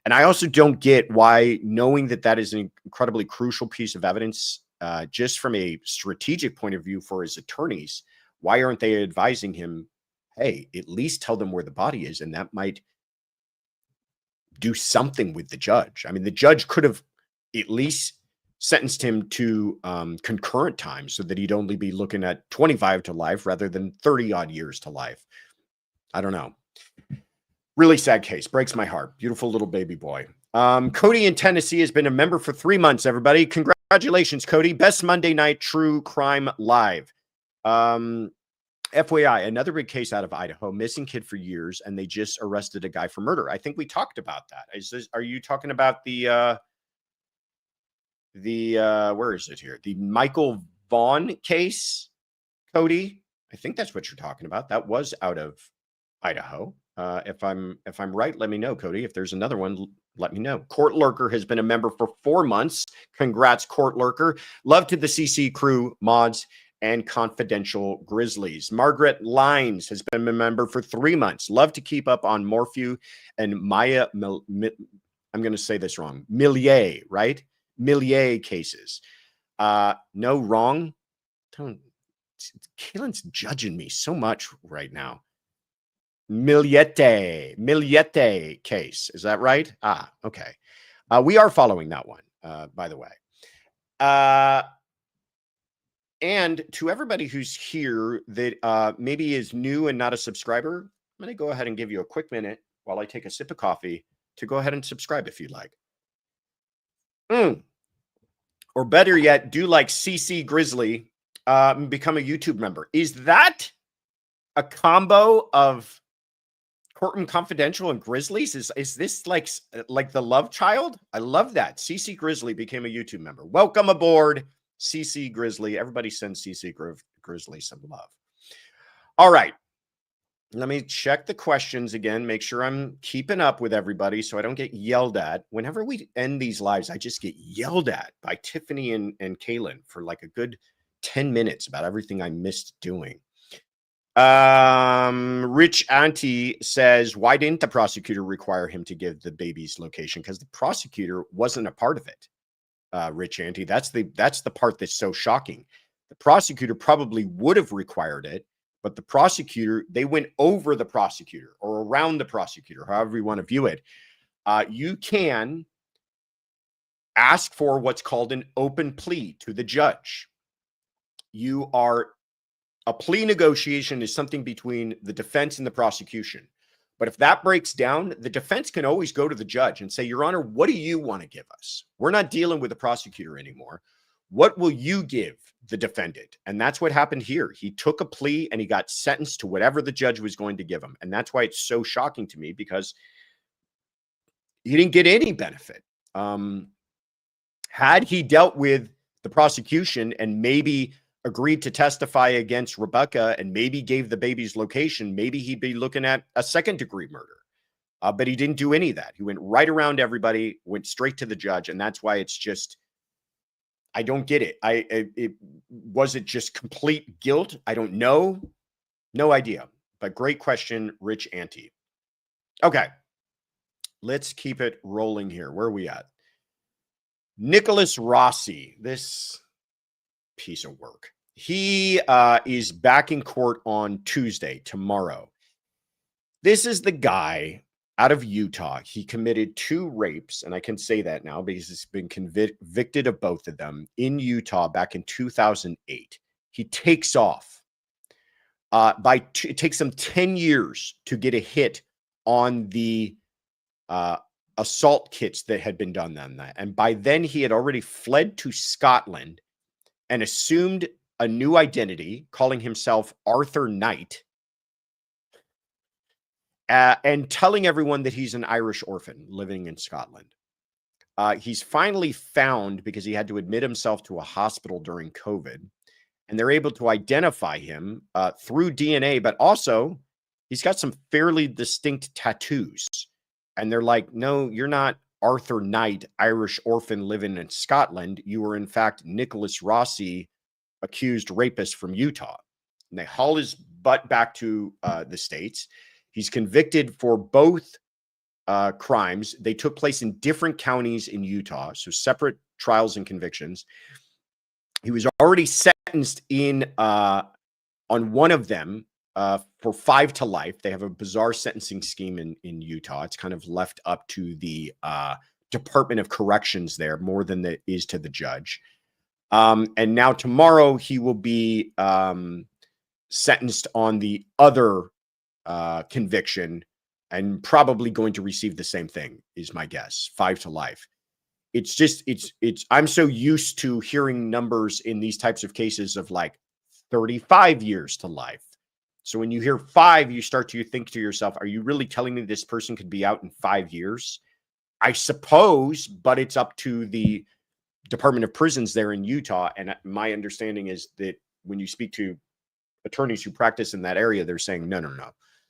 And I also don't get why, knowing that that is an incredibly crucial piece of evidence, just from a strategic point of view for his attorneys, why aren't they advising him, hey, at least tell them where the body is, and that might do something with the judge. I mean, the judge could have at least sentenced him to concurrent time so that he'd only be looking at 25 to life rather than 30 odd years to life. I don't know. Really sad case. Breaks my heart. Beautiful little baby boy. Cody in Tennessee has been a member for 3 months, everybody. Congratulations, Cody. Best Monday Night True Crime Live. FYI, another big case out of Idaho, missing kid for years, and they just arrested a guy for murder. I think we talked about that. Are you talking about the where is it here? The Michael Vaughan case, Cody? I think that's what you're talking about. That was out of Idaho. If I'm right, let me know, Cody. If there's another one, let me know. Court Lurker has been a member for 4 months. Congrats, Court Lurker. Love to the CC crew, mods, and confidential Grizzlies. Margaret Lines has been a member for 3 months. Love to keep up on Morphew and Maya. I'm going to say this wrong. Millier, right? Millier cases. No, wrong. Kaylin's judging me so much right now. Milliette case. Is that right? Okay. We are following that one, by the way. And to everybody who's here that maybe is new and not a subscriber, I'm going to go ahead and give you a quick minute while I take a sip of coffee to go ahead and subscribe if you'd like. Or better yet, do like CC Grizzly, become a YouTube member. Is that a combo of Courtroom Confidential and Grizzlies? Is this like the love child? I love that. CC Grizzly became a YouTube member. Welcome aboard, CC Grizzly. Everybody send CC Grizzly some love. All right. Let me check the questions again, make sure I'm keeping up with everybody so I don't get yelled at. Whenever we end these lives, I just get yelled at by Tiffany and Kaylin for like a good 10 minutes about everything I missed doing. Rich Auntie says, why didn't the prosecutor require him to give the baby's location? Because the prosecutor wasn't a part of it. Rich Auntie, that's the part that's so shocking. The prosecutor probably would have required it, but the prosecutor, they went over the prosecutor or around the prosecutor, however you want to view it. You can ask for what's called an open plea to the judge. A plea negotiation is something between the defense and the prosecution. But if that breaks down, the defense can always go to the judge and say, Your Honor, what do you want to give us? We're not dealing with the prosecutor anymore. What will you give the defendant? And that's what happened here. He took a plea and he got sentenced to whatever the judge was going to give him. And that's why it's so shocking to me, because he didn't get any benefit. Had he dealt with the prosecution and maybe agreed to testify against Rebecca and maybe gave the baby's location, maybe he'd be looking at a second-degree murder. But he didn't do any of that. He went right around everybody, went straight to the judge, and that's why it's just, I don't get it. Was it just complete guilt? I don't know. No idea. But great question, Rich Auntie. Okay. Let's keep it rolling here. Where are we at? Nicholas Rossi, this piece of work. He is back in court on Tuesday, tomorrow. This is the guy out of Utah. He committed 2 rapes, and I can say that now because he's been convicted of both of them in Utah back in 2008. He takes off. It takes him 10 years to get a hit on the assault kits that had been done on that. And by then, he had already fled to Scotland and assumed a new identity, calling himself Arthur Knight, and telling everyone that he's an Irish orphan living in Scotland. He's finally found because he had to admit himself to a hospital during COVID, and they're able to identify him through DNA, but also he's got some fairly distinct tattoos. And they're like, no, you're not Arthur Knight, Irish orphan living in Scotland. You were, in fact, Nicholas Rossi, accused rapist from Utah. And they haul his butt back to the States. He's convicted for both crimes. They took place in different counties in Utah, so separate trials and convictions. He was already sentenced in on one of them for 5 to life. They have a bizarre sentencing scheme in Utah. It's kind of left up to the Department of Corrections there more than it is to the judge. And now tomorrow he will be sentenced on the other conviction and probably going to receive the same thing, is my guess, 5 to life. It's just, I'm so used to hearing numbers in these types of cases of like 35 years to life. So when you hear 5, you start to think to yourself, are you really telling me this person could be out in 5 years? I suppose, but it's up to the Department of Prisons there in Utah. And my understanding is that when you speak to attorneys who practice in that area, they're saying, no,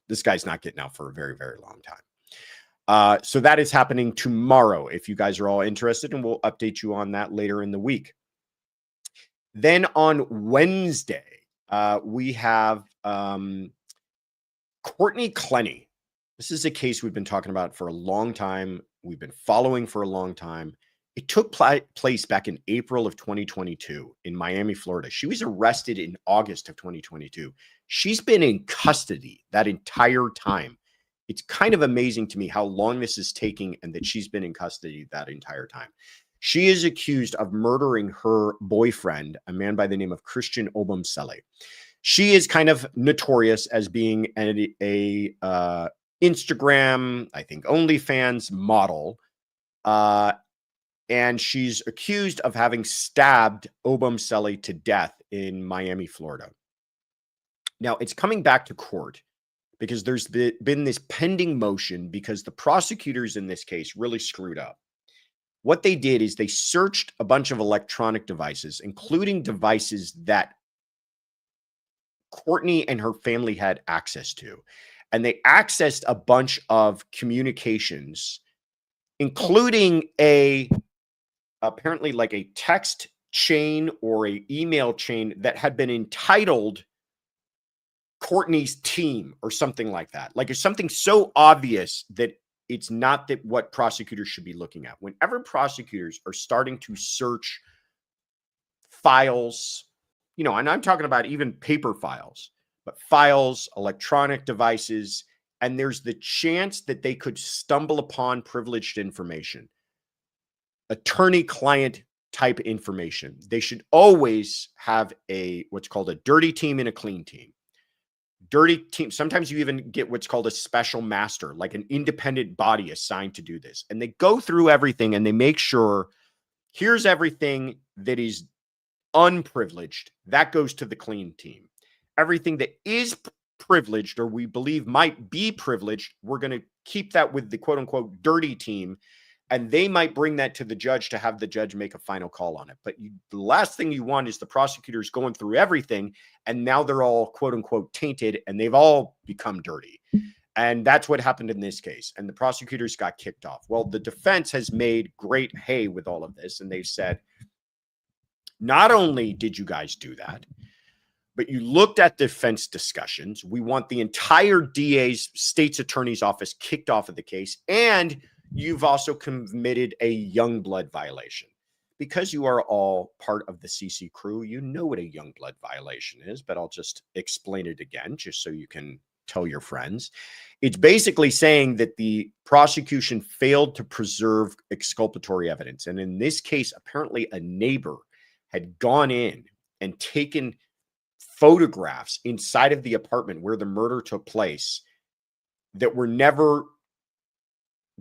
this guy's not getting out for a very, very long time. So that is happening tomorrow, if you guys are all interested, and we'll update you on that later in the week. Then on Wednesday, we have Courtney Clenney. This is a case we've been talking about for a long time. We've been following for a long time. It took place back in April of 2022 in Miami, Florida. She was arrested in August of 2022. She's been in custody that entire time. It's kind of amazing to me how long this is taking and that she's been in custody that entire time. She is accused of murdering her boyfriend, a man by the name of Christian Obumsele. She is kind of notorious as being a Instagram, I think, OnlyFans model. And she's accused of having stabbed Obumsele to death in Miami, Florida. Now, it's coming back to court because there's been this pending motion because the prosecutors in this case really screwed up. What they did is they searched a bunch of electronic devices, including devices that Courtney and her family had access to. And they accessed a bunch of communications, including apparently like a text chain or a email chain that had been entitled Courtney's team or something like that. Like it's something so obvious that it's not that what prosecutors should be looking at. Whenever prosecutors are starting to search files, you know, and I'm talking about even paper files, but files, electronic devices, and there's the chance that they could stumble upon privileged information, attorney-client type information. They should always have what's called a dirty team and a clean team. Dirty team, sometimes you even get what's called a special master, like an independent body assigned to do this. And they go through everything and they make sure here's everything that is unprivileged. That goes to the clean team. Everything that is privileged or we believe might be privileged, we're going to keep that with the quote unquote dirty team. And they might bring that to the judge to have the judge make a final call on it. But the last thing you want is the prosecutors going through everything, and now they're all quote unquote tainted, and they've all become dirty. And that's what happened in this case. And the prosecutors got kicked off. Well, the defense has made great hay with all of this. And they've said, not only did you guys do that, but you looked at defense discussions. We want the entire DA's state's attorney's office kicked off of the case. And you've also committed a young blood violation. Because you are all part of the CC crew, you know what a young blood violation is, but I'll just explain it again, just so you can tell your friends. It's basically saying that the prosecution failed to preserve exculpatory evidence. And in this case, apparently a neighbor had gone in and taken photographs inside of the apartment where the murder took place that were never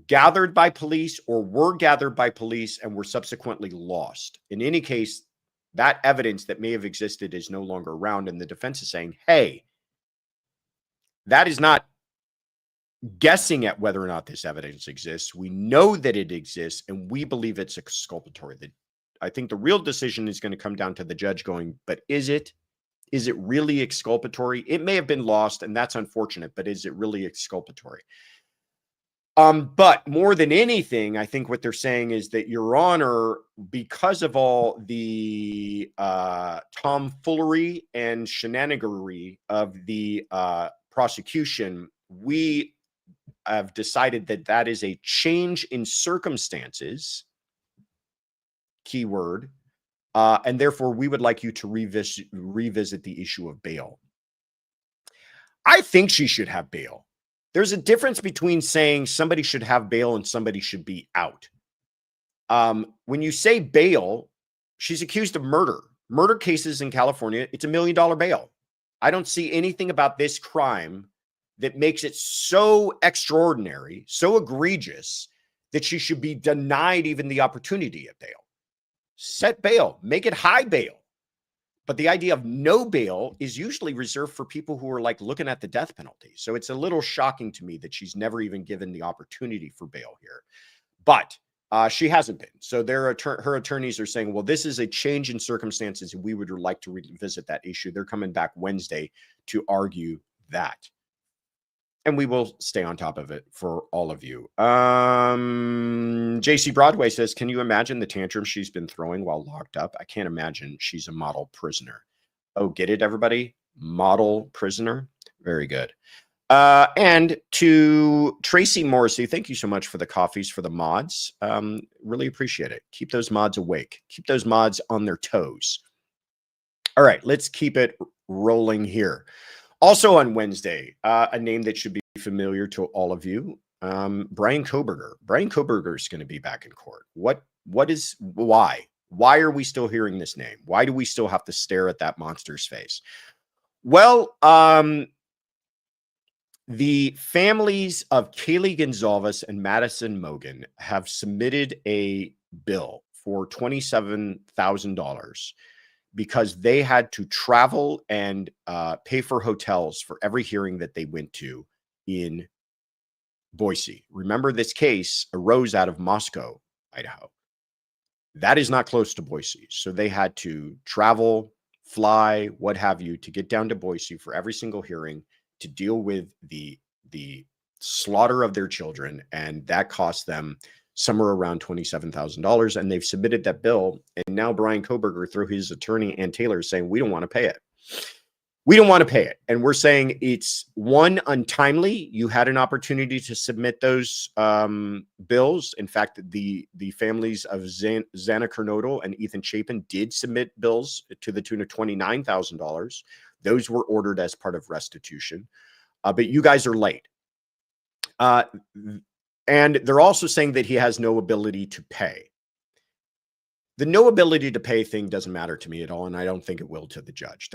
gathered by police or were gathered by police and were subsequently lost. In any case, that evidence that may have existed is no longer around. And the defense is saying, hey, that is not guessing at whether or not this evidence exists. We know that it exists and we believe it's exculpatory. I think the real decision is going to come down to the judge going, but is it really exculpatory? It may have been lost and that's unfortunate, but is it really exculpatory? But more than anything, I think what they're saying is that, Your Honor, because of all the tomfoolery and shenaniganery of the prosecution, we have decided that that is a change in circumstances, keyword, and therefore we would like you to revisit the issue of bail. I think she should have bail. There's a difference between saying somebody should have bail and somebody should be out. When you say bail, she's accused of murder. Murder cases in California, it's $1 million bail. I don't see anything about this crime that makes it so extraordinary, so egregious, that she should be denied even the opportunity at bail. Set bail, make it high bail. But the idea of no bail is usually reserved for people who are like looking at the death penalty. So it's a little shocking to me that she's never even given the opportunity for bail here. But she hasn't been. So her attorneys are saying, well, this is a change in circumstances, and we would like to revisit that issue. They're coming back Wednesday to argue that. And we will stay on top of it for all of you. JC Broadway says, can you imagine the tantrum she's been throwing while locked up? I can't imagine. She's a model prisoner. Oh, get it, everybody? Model prisoner. Very good. And to Tracy Morrissey, thank you so much for the coffees for the mods. Really appreciate it. Keep those mods awake. Keep those mods on their toes. All right, let's keep it rolling here. Also on Wednesday, a name that should be familiar to all of you, Bryan Kohberger. Bryan Kohberger is going to be back in court. Why? Why are we still hearing this name? Why do we still have to stare at that monster's face? Well, the families of Kaylee Gonzalez and Madison Mogan have submitted a bill for $27,000 because they had to travel and pay for hotels for every hearing that they went to in Boise. Remember, this case arose out of Moscow, Idaho. That is not close to Boise. So they had to travel, fly, what have you, to get down to Boise for every single hearing to deal with the slaughter of their children. And that cost them somewhere around $27,000, and they've submitted that bill. And now Bryan Kohberger, through his attorney Ann Taylor, is saying, we don't want to pay it. We don't want to pay it. And we're saying it's, one, untimely. You had an opportunity to submit those bills. In fact, the families of Xana Kernodle and Ethan Chapin did submit bills to the tune of $29,000. Those were ordered as part of restitution. But you guys are late. And they're also saying that he has no ability to pay. The no ability to pay thing doesn't matter to me at all, and I don't think it will to the judge.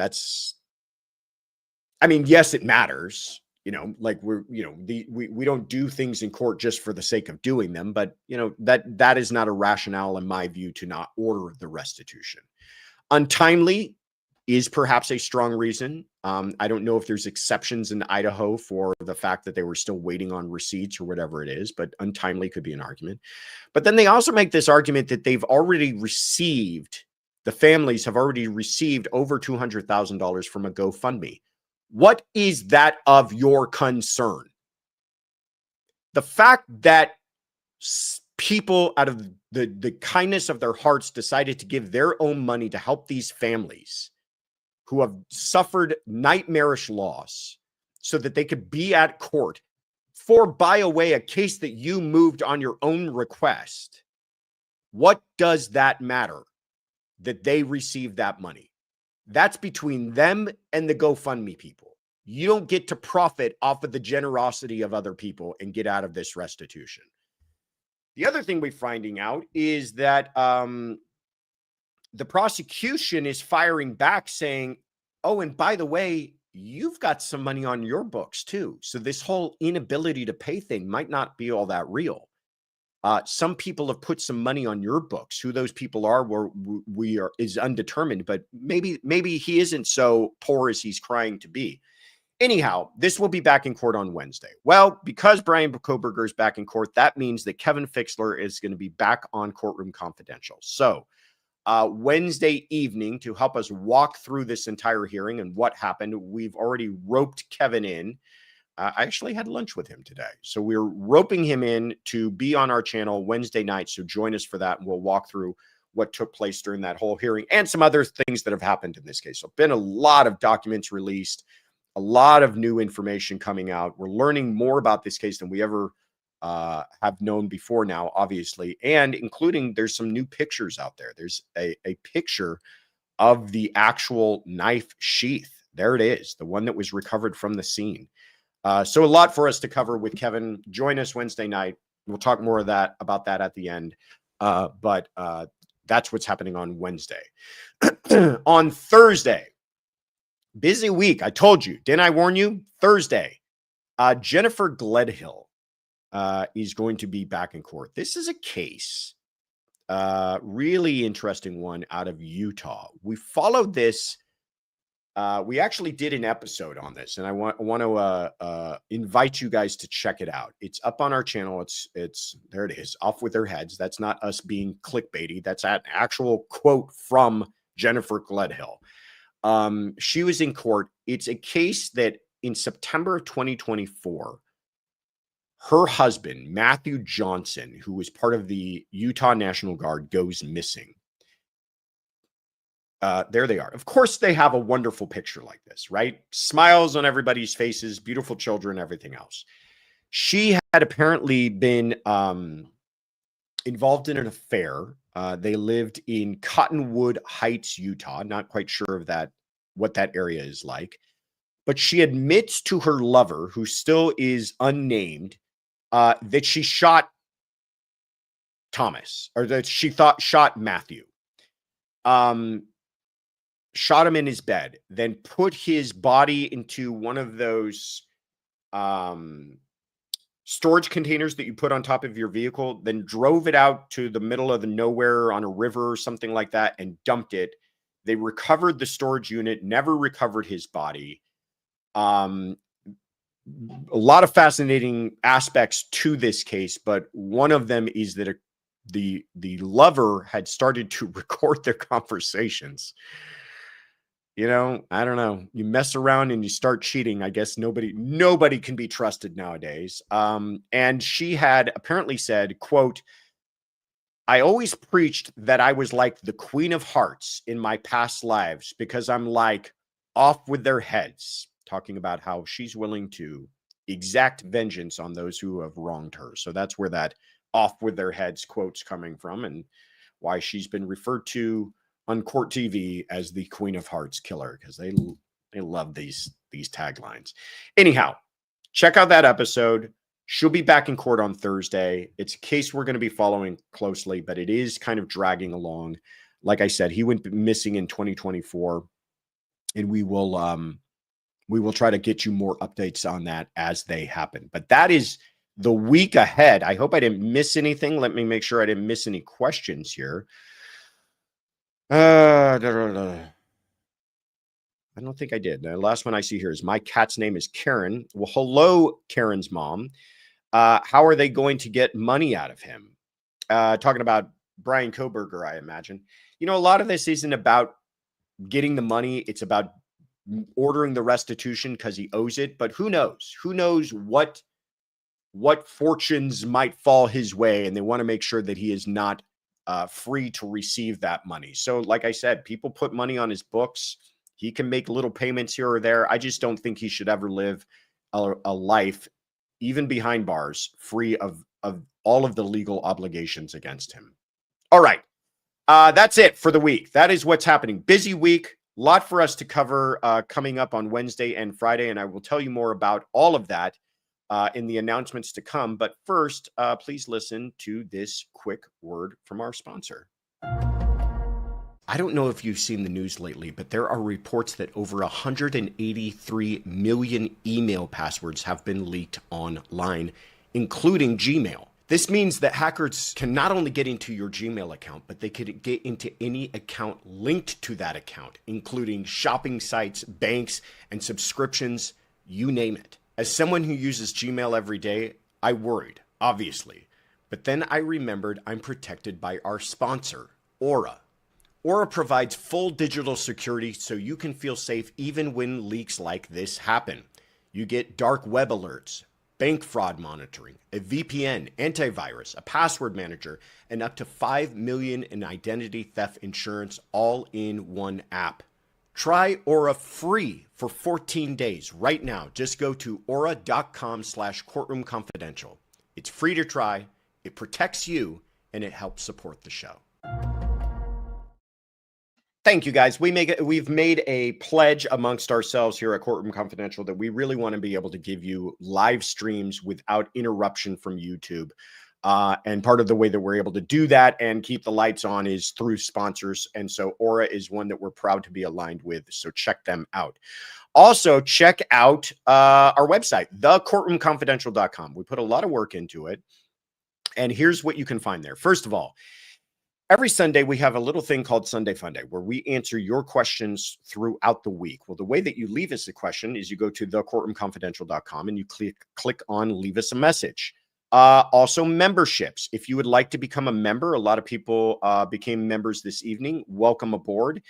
I mean, yes, it matters. Like we don't do things in court just for the sake of doing them, but that is not a rationale in my view to not order the restitution. Untimely is perhaps a strong reason. I don't know if there's exceptions in Idaho for the fact that they were still waiting on receipts or whatever it is, but untimely could be an argument. But then they also make this argument that they've already received, the families have already received over $200,000 from a GoFundMe. What is that of your concern? The fact that people out of the kindness of their hearts decided to give their own money to help these families who have suffered nightmarish loss so that they could be at court for, by the way, a case that you moved on your own request. What does that matter that they received that money? That's between them and the GoFundMe people. You don't get to profit off of the generosity of other people and get out of this restitution. The other thing we're finding out is that the prosecution is firing back saying, oh, and by the way, you've got some money on your books too. So this whole inability to pay thing might not be all that real. Some people have put some money on your books. Who those people are, is undetermined, but maybe he isn't so poor as he's crying to be. Anyhow, this will be back in court on Wednesday. Well, because Bryan Kohberger is back in court, that means that Kevin Fixler is going to be back on Courtroom Confidential. So Wednesday evening, to help us walk through this entire hearing and what happened, we've already roped Kevin in. I actually had lunch with him today. So we're roping him in to be on our channel Wednesday night. So join us for that, and we'll walk through what took place during that whole hearing and some other things that have happened in this case. So been a lot of documents released. a lot of new information coming out. We're learning more about this case than we ever have known before now, obviously, and including there's some new pictures out there. There's a picture of the actual knife sheath. There it is, the one that was recovered from the scene. So a lot for us to cover with Kevin. Join us Wednesday night. We'll talk more of that about that at the end. But that's what's happening on Wednesday. On Thursday, busy week. I told you, didn't I warn you? Thursday, Jennifer Gledhill is going to be back in court. This is a case, really interesting one out of Utah. We followed this. We actually did an episode on this, and I want to invite you guys to check it out. It's up on our channel. It's there. It is. Off with their heads. That's not us being clickbaity. That's an actual quote from Jennifer Gledhill. She was in court. It's a case that in September of 2024, her husband, Matthew Johnson, who was part of the Utah National Guard, goes missing. There they are. Of course, they have a wonderful picture like this, right? Smiles on everybody's faces, beautiful children, everything else. She had apparently been involved in an affair. They lived in Cottonwood Heights, Utah. Not quite sure of that, what that area is like. But she admits to her lover, who still is unnamed, that she shot Thomas, or that she thought shot Matthew. Shot him in his bed, then put his body into one of those storage containers that you put on top of your vehicle, then drove it out to the middle of the nowhere on a river or something like that and dumped it. They recovered the storage unit, never recovered his body. A lot of fascinating aspects to this case, but one of them is that the lover had started to record their conversations. You know, I don't know. You mess around and you start cheating. I guess nobody can be trusted nowadays. And she had apparently said, quote, "I always preached that I was like the Queen of Hearts in my past lives because I'm like off with their heads," talking about how she's willing to exact vengeance on those who have wronged her. So that's where that "off with their heads" quote's coming from, and why she's been referred to on Court TV as the Queen of Hearts killer, because they love these taglines. Anyhow, check out that episode. She'll be back in court on Thursday. It's a case we're going to be following closely, but it is kind of dragging along. Like I said, he went missing in 2024, and we will try to get you more updates on that as they happen. But that is the week ahead. I hope I didn't miss anything. Let me make sure I didn't miss any questions here. I don't think I did. The last one I see here is my cat's name is Karen. Well, hello, Karen's mom. How are they going to get money out of him? Talking about Bryan Kohberger, I imagine. You know, a lot of this isn't about getting the money. It's about ordering the restitution because he owes it. But who knows? Who knows what fortunes might fall his way, and they want to make sure that he is not free to receive that money. So like I said, people put money on his books. He can make little payments here or there. I just don't think he should ever live a life, even behind bars, free of all of the legal obligations against him. All right. That's it for the week. That is what's happening. Busy week. A lot for us to cover coming up on Wednesday and Friday, and I will tell you more about all of that in the announcements to come. But first, please listen to this quick word from our sponsor. I don't know if you've seen the news lately, but there are reports that over 183 million email passwords have been leaked online, including Gmail. This means that hackers can not only get into your Gmail account, but they could get into any account linked to that account, including shopping sites, banks, and subscriptions, you name it. As someone who uses Gmail every day, I worried, obviously. But then I remembered I'm protected by our sponsor, Aura. Aura provides full digital security so you can feel safe even when leaks like this happen. You get dark web alerts, bank fraud monitoring, a VPN, antivirus, a password manager, and up to $5 million in identity theft insurance all in one app. Try Aura free for 14 days right now. Just go to aura.com/courtroom confidential. It's free to try. It protects you and it helps support the show. Thank you, guys. We've made a pledge amongst ourselves here at Courtroom Confidential that we really want to be able to give you live streams without interruption from YouTube. And part of the way that we're able to do that and keep the lights on is through sponsors. And so Aura is one that we're proud to be aligned with. So check them out. Also, check out our website, thecourtroomconfidential.com. We put a lot of work into it. And here's what you can find there. First of all, every Sunday, we have a little thing called Sunday Funday, where we answer your questions throughout the week. Well, the way that you leave us a question is you go to thecourtroomconfidential.com and you click on leave us a message. Also, memberships. If you would like to become a member, a lot of people became members this evening. Welcome aboard.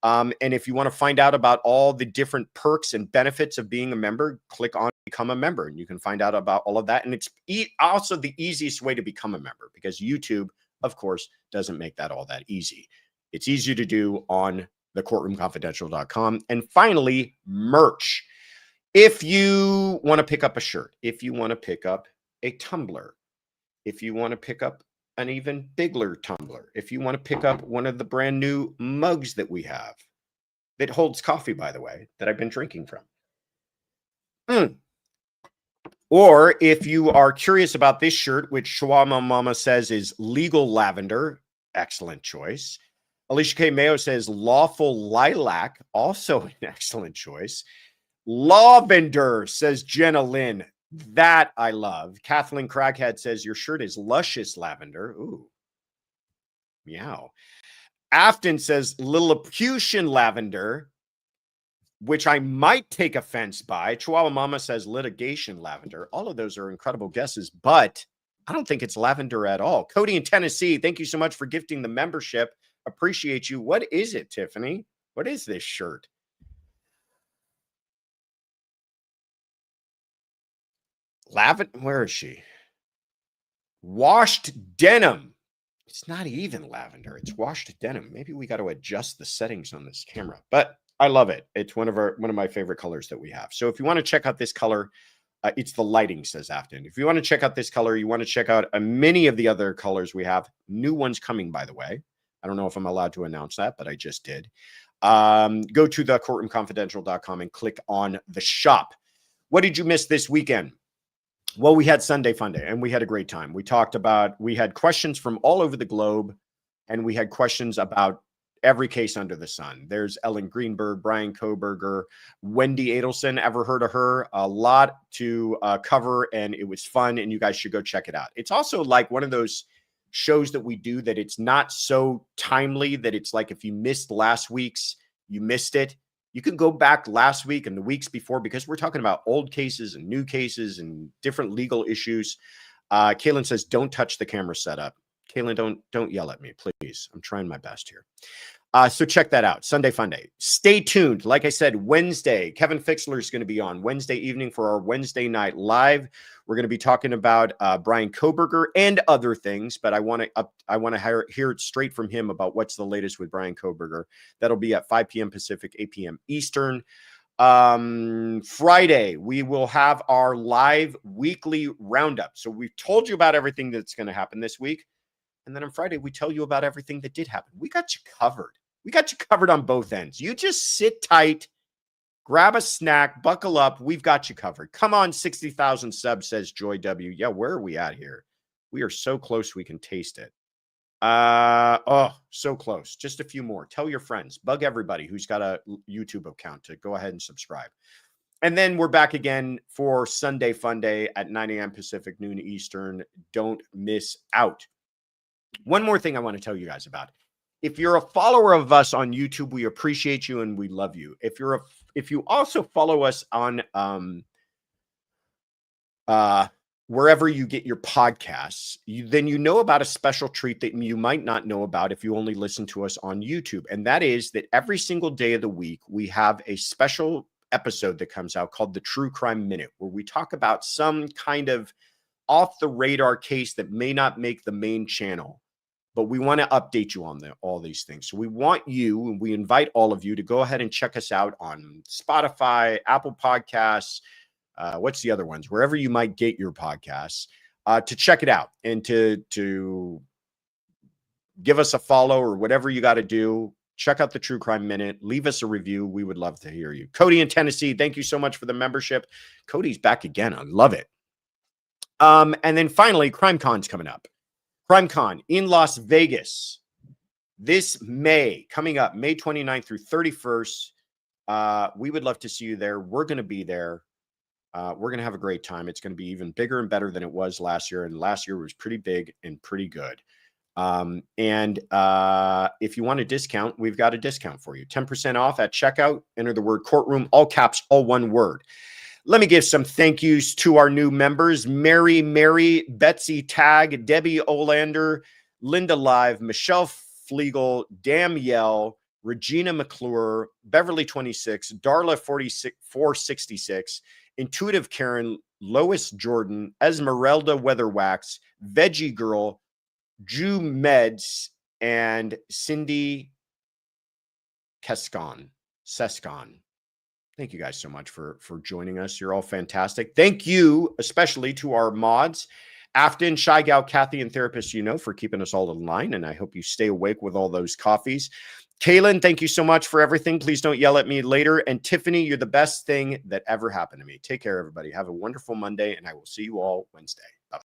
And if you want to find out about all the different perks and benefits of being a member, click on become a member and you can find out about all of that. And it's also the easiest way to become a member because YouTube, of course, doesn't make that all that easy. It's easier to do on thecourtroomconfidential.com. And finally, merch. If you want to pick up a shirt, if you want to pick up a tumbler, if you want to pick up an even bigger tumbler, if you want to pick up one of the brand new mugs that we have that holds coffee, by the way, that I've been drinking from. Or if you are curious about this shirt, which Chihuahua Mama says is legal lavender, excellent choice. Alicia K. Mayo says lawful lilac, also an excellent choice. Lavender, says Jenna Lynn. That I love. Kathleen Crackhead says your shirt is luscious lavender. Ooh. Meow. Afton says Lilliputian lavender, which I might take offense by. Chihuahua Mama says litigation lavender. All of those are incredible guesses, but I don't think it's lavender at all. Cody in Tennessee, thank you so much for gifting the membership. Appreciate you. What is it, Tiffany? What is this shirt? Lavender, where is she? Washed denim. It's not even lavender. It's washed denim. Maybe we got to adjust the settings on this camera, but I love it. It's one of my favorite colors that we have. So if you want to check out this color, it's the lighting, says Afton. If you want to check out this color, you want to check out many of the other colors we have. New ones coming, by the way. I don't know if I'm allowed to announce that, but I just did. Go to thecourtroomconfidential.com and click on the shop. What did you miss this weekend? Well, we had Sunday Funday, and we had a great time. We had questions from all over the globe, and we had questions about every case under the sun. There's Ellen Greenberg, Bryan Kohberger, Wendy Adelson. Ever heard of her? A lot to cover, and it was fun, and you guys should go check it out. It's also like one of those shows that we do that it's not so timely that it's like if you missed last week's, you missed it. You can go back last week and the weeks before because we're talking about old cases and new cases and different legal issues. Kaylin says, don't touch the camera setup. Kaylin, don't yell at me, please. I'm trying my best here. So check that out. Sunday Funday. Stay tuned. Like I said, Wednesday, Kevin Fixler is going to be on Wednesday evening for our Wednesday night live. We're going to be talking about Bryan Kohberger and other things, but I want to hear it straight from him about what's the latest with Bryan Kohberger. That'll be at 5 p.m. Pacific, 8 p.m. Eastern. Friday, we will have our live weekly roundup. So we've told you about everything that's going to happen this week. And then on Friday, we tell you about everything that did happen. We got you covered. We got you covered on both ends. You just sit tight, grab a snack, buckle up. We've got you covered. Come on, 60,000 subs, says Joy W. Yeah, where are we at here? We are so close we can taste it. So close. Just a few more. Tell your friends. Bug everybody who's got a YouTube account to go ahead and subscribe. And then we're back again for Sunday Funday at 9 a.m. Pacific, noon Eastern. Don't miss out. One more thing I want to tell you guys about. If you're a follower of us on YouTube, we appreciate you and we love you. If you also follow us on wherever you get your podcasts, then you know about a special treat that you might not know about if you only listen to us on YouTube. And that is that every single day of the week, we have a special episode that comes out called the True Crime Minute, where we talk about some kind of off the radar case that may not make the main channel. but we want to update you on all these things. So we want you, and we invite all of you to go ahead and check us out on Spotify, Apple Podcasts, what's the other ones? Wherever you might get your podcasts, to check it out and to give us a follow or whatever you got to do. Check out the True Crime Minute. Leave us a review. We would love to hear you. Cody in Tennessee, thank you so much for the membership. Cody's back again. I love it. And then finally, CrimeCon's coming up. CrimeCon in Las Vegas this May, coming up May 29th through 31st. We would love to see you there. We're going to be there. We're going to have a great time. It's going to be even bigger and better than it was last year. And last year was pretty big and pretty good. If you want a discount, we've got a discount for you. 10% off at checkout. Enter the word courtroom, all caps, all one word. Let me give some thank yous to our new members: Mary, Betsy Tag, Debbie Olander, Linda Live, Michelle Flegel, Danielle, Regina McClure, Beverly 26, Darla 466, Intuitive Karen, Lois Jordan, Esmeralda Weatherwax, Veggie Girl, Jew Meds, and Cindy Sescon. Thank you guys so much for joining us. You're all fantastic. Thank you especially to our mods, Afton, Shy Gal, Kathy, and Therapist for keeping us all in line, and I hope you stay awake with all those coffees. Kaylin, thank you so much for everything. Please don't yell at me later. And Tiffany, you're the best thing that ever happened to me. Take care, everybody. Have a wonderful Monday, and I will see you all Wednesday. Bye.